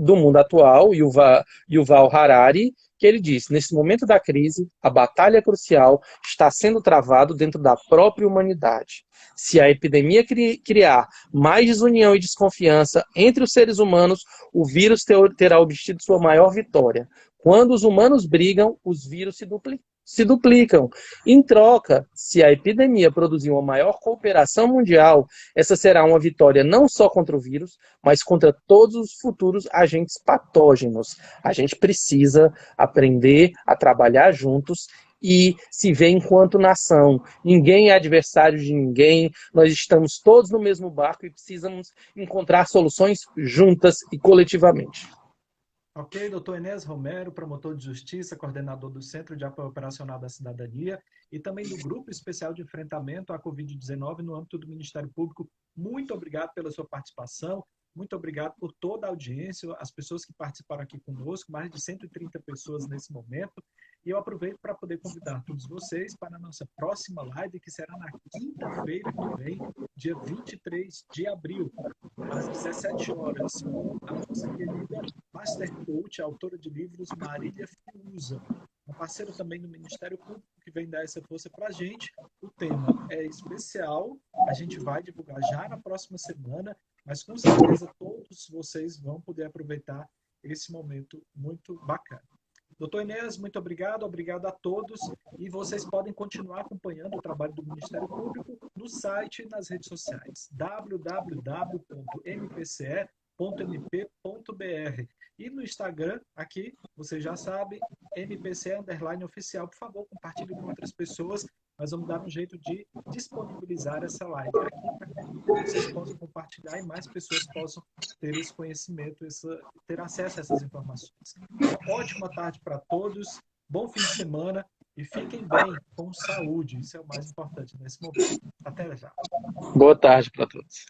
do mundo atual, Yuval Harari, que ele diz: nesse momento da crise, a batalha crucial está sendo travada dentro da própria humanidade. Se a epidemia criar mais desunião e desconfiança entre os seres humanos, o vírus terá obtido sua maior vitória. Quando os humanos brigam, os vírus se duplicam. Em troca, se a epidemia produzir uma maior cooperação mundial, essa será uma vitória não só contra o vírus, mas contra todos os futuros agentes patógenos. A gente precisa aprender a trabalhar juntos e se ver enquanto nação. Ninguém é adversário de ninguém, nós estamos todos no mesmo barco e precisamos encontrar soluções juntas e coletivamente. Ok, doutor Enéas Romero, promotor de justiça, coordenador do Centro de Apoio Operacional da Cidadania e também do Grupo Especial de Enfrentamento à Covid-19 no âmbito do Ministério Público. Muito obrigado pela sua participação, muito obrigado por toda a audiência, as pessoas que participaram aqui conosco, mais de 130 pessoas nesse momento. E eu aproveito para poder convidar todos vocês para a nossa próxima live, que será na quinta-feira que vem, dia 23 de abril, às 17 horas, com a nossa querida Master Coach, autora de livros Marília Fiuza, um parceiro também do Ministério Público que vem dar essa força para a gente. O tema é especial, a gente vai divulgar já na próxima semana, mas com certeza todos vocês vão poder aproveitar esse momento muito bacana. Doutor Enéas, muito obrigado, obrigado a todos. E vocês podem continuar acompanhando o trabalho do Ministério Público no site e nas redes sociais, www.mpce.mp.br. E no Instagram, aqui, vocês já sabem, mpce_oficial. Por favor, compartilhe com outras pessoas. Nós vamos dar um jeito de disponibilizar essa live aqui para que vocês possam compartilhar e mais pessoas possam ter esse conhecimento, ter acesso a essas informações. Uma ótima tarde para todos, bom fim de semana e fiquem bem, com saúde. Isso é o mais importante nesse momento. Até já. Boa tarde para todos.